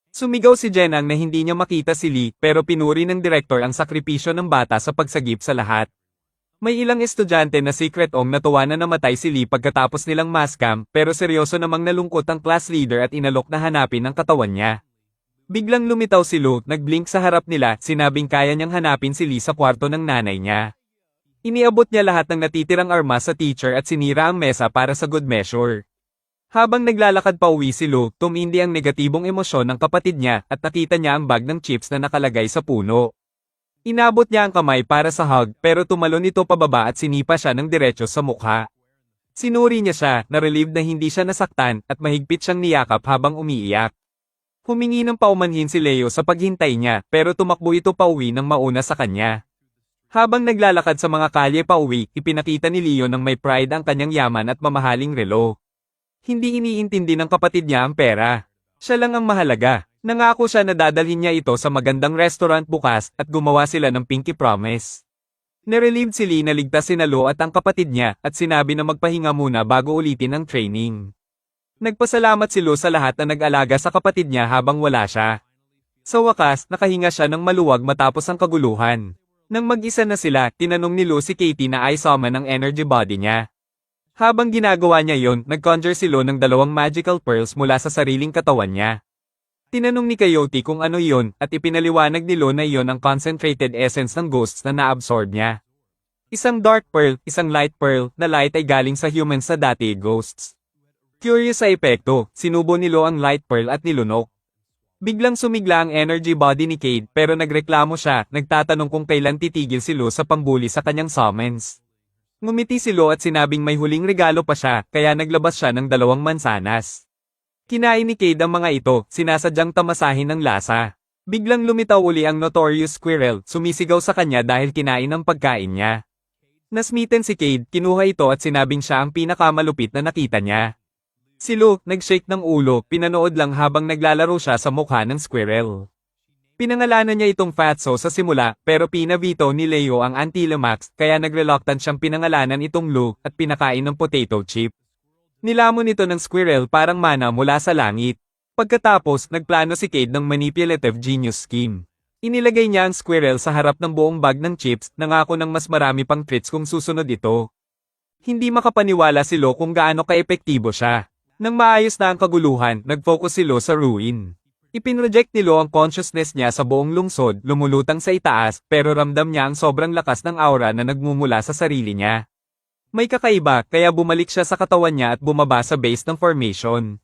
Sumigaw si Jenang na hindi niya makita si Lee pero pinuri ng direktor ang sakripisyo ng bata sa pagsagip sa lahat. May ilang estudyante na secret ong natuwa na namatay si Lee pagkatapos nilang mass camp pero seryoso namang nalungkot ang class leader at inalok na hanapin ang katawan niya. Biglang lumitaw si Lu, nag-blink sa harap nila, sinabing kaya niyang hanapin si Lee sa kwarto ng nanay niya. Iniabot niya lahat ng natitirang armas sa teacher at sinira ang mesa para sa good measure. Habang naglalakad pa uwi si Lu, tumindi ang negatibong emosyon ng kapatid niya at nakita niya ang bag ng chips na nakalagay sa puno. Inabot niya ang kamay para sa hug pero tumalon ito pababa at sinipa siya ng diretso sa mukha. Sinuri niya siya, na-relieved na hindi siya nasaktan at mahigpit siyang niyakap habang umiiyak. Humingi ng paumanhin si Leo sa paghintay niya pero tumakbo ito pauwi ng mauna sa kanya. Habang naglalakad sa mga kalye pauwi, ipinakita ni Leo ng may pride ang kanyang yaman at mamahaling relo. Hindi iniintindi ng kapatid niya ang pera. Siya lang ang mahalaga. Nangako siya na dadalhin niya ito sa magandang restaurant bukas at gumawa sila ng pinky promise. Nerelieved si Lee na ligtas sina Lo at ang kapatid niya at sinabi na magpahinga muna bago ulitin ang training. Nagpasalamat si Lo sa lahat na nag-alaga sa kapatid niya habang wala siya. Sa wakas, nakahinga siya ng maluwag matapos ang kaguluhan. Nang mag-isa na sila, tinanong ni Lo si Katie na ay summon ang energy body niya. Habang ginagawa niya yon, nag-conjure si Lo ng 2 magical pearls mula sa sariling katawan niya. Tinanong ni Coyote kung ano yon at ipinaliwanag ni Lo na yon ang concentrated essence ng ghosts na naabsorb niya. Isang dark pearl, isang light pearl, na light ay galing sa humans sa dati ghosts. Curious sa epekto, sinubo ni Lo ang light pearl at nilunok. Biglang sumigla ang energy body ni Cade pero nagreklamo siya, nagtatanong kung kailan titigil si Lo sa pambuli sa kanyang summons. Ngumiti si Lo at sinabing may huling regalo pa siya, kaya naglabas siya ng 2 mansanas. Kinain ni Cade ang mga ito, sinasadyang tamasahin ng lasa. Biglang lumitaw uli ang notorious squirrel, sumisigaw sa kanya dahil kinain ang pagkain niya. Nasmitten si Cade, kinuha ito at sinabing siya ang pinakamalupit na nakita niya. Si Lo, nag-shake ng ulo, pinanood lang habang naglalaro siya sa mukha ng squirrel. Pinangalanan niya itong Fatso sa simula, pero pinavito ni Leo ang Antilomax, kaya nagreluctant siyang pinangalanan itong Lo at pinakain ng potato chip. Nilamon ito ng squirrel parang mana mula sa langit. Pagkatapos, nagplano si Cade ng manipulative genius scheme. Inilagay niya ang squirrel sa harap ng buong bag ng chips, nangako ng mas marami pang treats kung susunod ito. Hindi makapaniwala si Lo kung gaano kaepektibo siya. Nang maayos na ang kaguluhan, nag-focus si Lo sa ruin. Ipinroject ni Lo ang consciousness niya sa buong lungsod, lumulutang sa itaas, pero ramdam niya ang sobrang lakas ng aura na nagmumula sa sarili niya. May kakaiba, kaya bumalik siya sa katawan niya at bumaba sa base ng formation.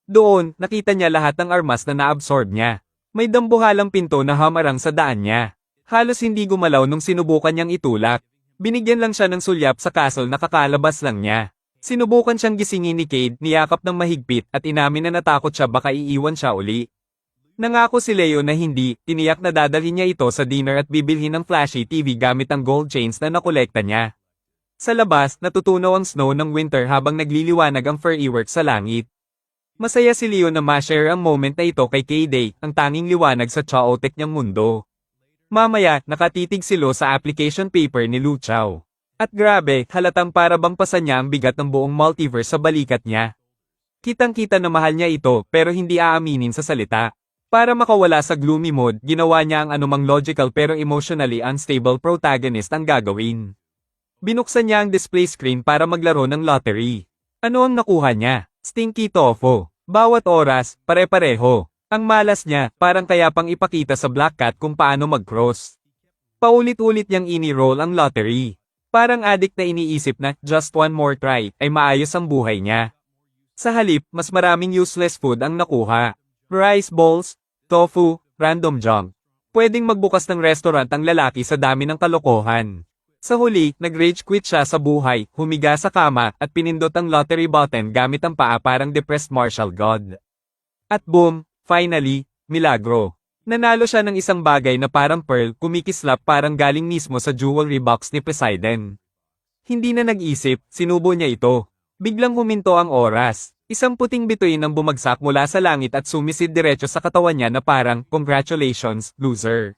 Doon, nakita niya lahat ng armas na naabsorb niya. May dambuhalang pinto na hamarang sa daan niya. Halos hindi gumalaw nung sinubukan niyang itulak. Binigyan lang siya ng sulyap sa castle na kakalabas lang niya. Sinubukan siyang gisingin ni Cade, niyakap ng mahigpit at inamin na natakot siya baka iiwan siya uli. Nangako si Leo na hindi, tiniyak na dadalhin niya ito sa dinner at bibilhin ng flashy TV gamit ang gold chains na nakolekta niya. Sa labas, natutunaw ang snow ng winter habang nagliliwanag ang fireworks sa langit. Masaya si Leo na ma-share ang moment na ito kay K-Day, ang tanging liwanag sa chaotic niyang mundo. Mamaya, nakatitig si Lo sa application paper ni Lu Chao. At grabe, halatang para bang pasan niya ang bigat ng buong multiverse sa balikat niya. Kitang-kita na mahal niya ito pero hindi aaminin sa salita. Para makawala sa gloomy mode, ginawa niya ang anumang logical pero emotionally unstable protagonist ang gagawin. Binuksan niya ang display screen para maglaro ng lottery. Ano ang nakuha niya? Stinky tofu. Bawat oras, pare-pareho. Ang malas niya, parang kaya pang ipakita sa Black Cat kung paano mag-cross. Paulit-ulit niyang ini-roll ang lottery. Parang addict na iniisip na, just one more try, ay maayos ang buhay niya. Sa halip, mas maraming useless food ang nakuha. Rice balls, tofu, random junk. Pwedeng magbukas ng restaurant ang lalaki sa dami ng kalokohan. Sa huli, nag-rage quit siya sa buhay, humiga sa kama, at pinindot ang lottery button gamit ang paa parang depressed martial god. At boom, finally, milagro. Nanalo siya ng isang bagay na parang pearl, kumikislap parang galing mismo sa jewelry box ni Poseidon. Hindi na nag-isip, sinubo niya ito. Biglang huminto ang oras. Isang puting bituin ang bumagsak mula sa langit at sumisid diretso sa katawan niya na parang, congratulations, loser.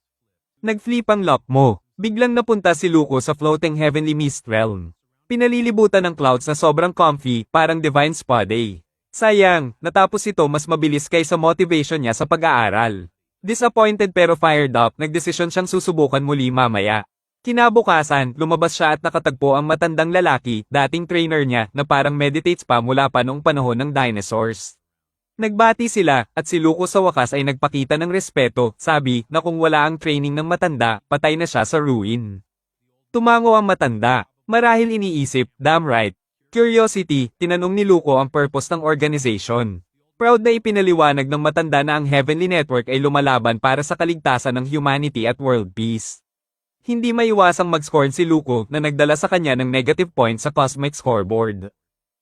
Nag-flip ang lock mo. Biglang napunta si Luko sa floating heavenly mist realm. Pinalilibutan ng clouds na sobrang comfy, parang divine spa day. Sayang, natapos ito mas mabilis kaysa motivation niya sa pag-aaral. Disappointed pero fired up, nagdesisyon siyang susubukan muli mamaya. Kinabukasan, lumabas siya at nakatagpo ang matandang lalaki, dating trainer niya, na parang meditates pa mula pa noong panahon ng dinosaurs. Nagbati sila, at si Luko sa wakas ay nagpakita ng respeto, sabi na kung wala ang training ng matanda, patay na siya sa ruin. Tumango ang matanda, marahil iniisip, damn right. Curiosity, tinanong ni Luko ang purpose ng organization. Proud na ipinaliwanag ng matanda na ang Heavenly Network ay lumalaban para sa kaligtasan ng humanity at world peace. Hindi maiwasang mag-scorn si Luko na nagdala sa kanya ng negative points sa cosmic scoreboard.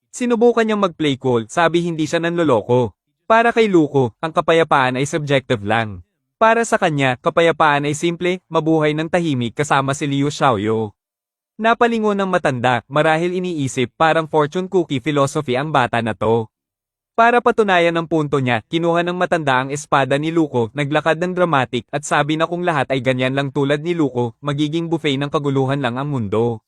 Sinubukan niyang mag-play cool, sabi hindi siya nanloloko. Para kay Luko, ang kapayapaan ay subjective lang. Para sa kanya, kapayapaan ay simple, mabuhay ng tahimik kasama si Liu Xiaoyu. Napalingon ng matanda, marahil iniisip parang fortune cookie philosophy ang bata na to. Para patunayan ang punto niya, kinuha ng matanda ang espada ni Luko, naglakad ng dramatic at sabi na kung lahat ay ganyan lang tulad ni Luko, magiging buffet ng kaguluhan lang ang mundo.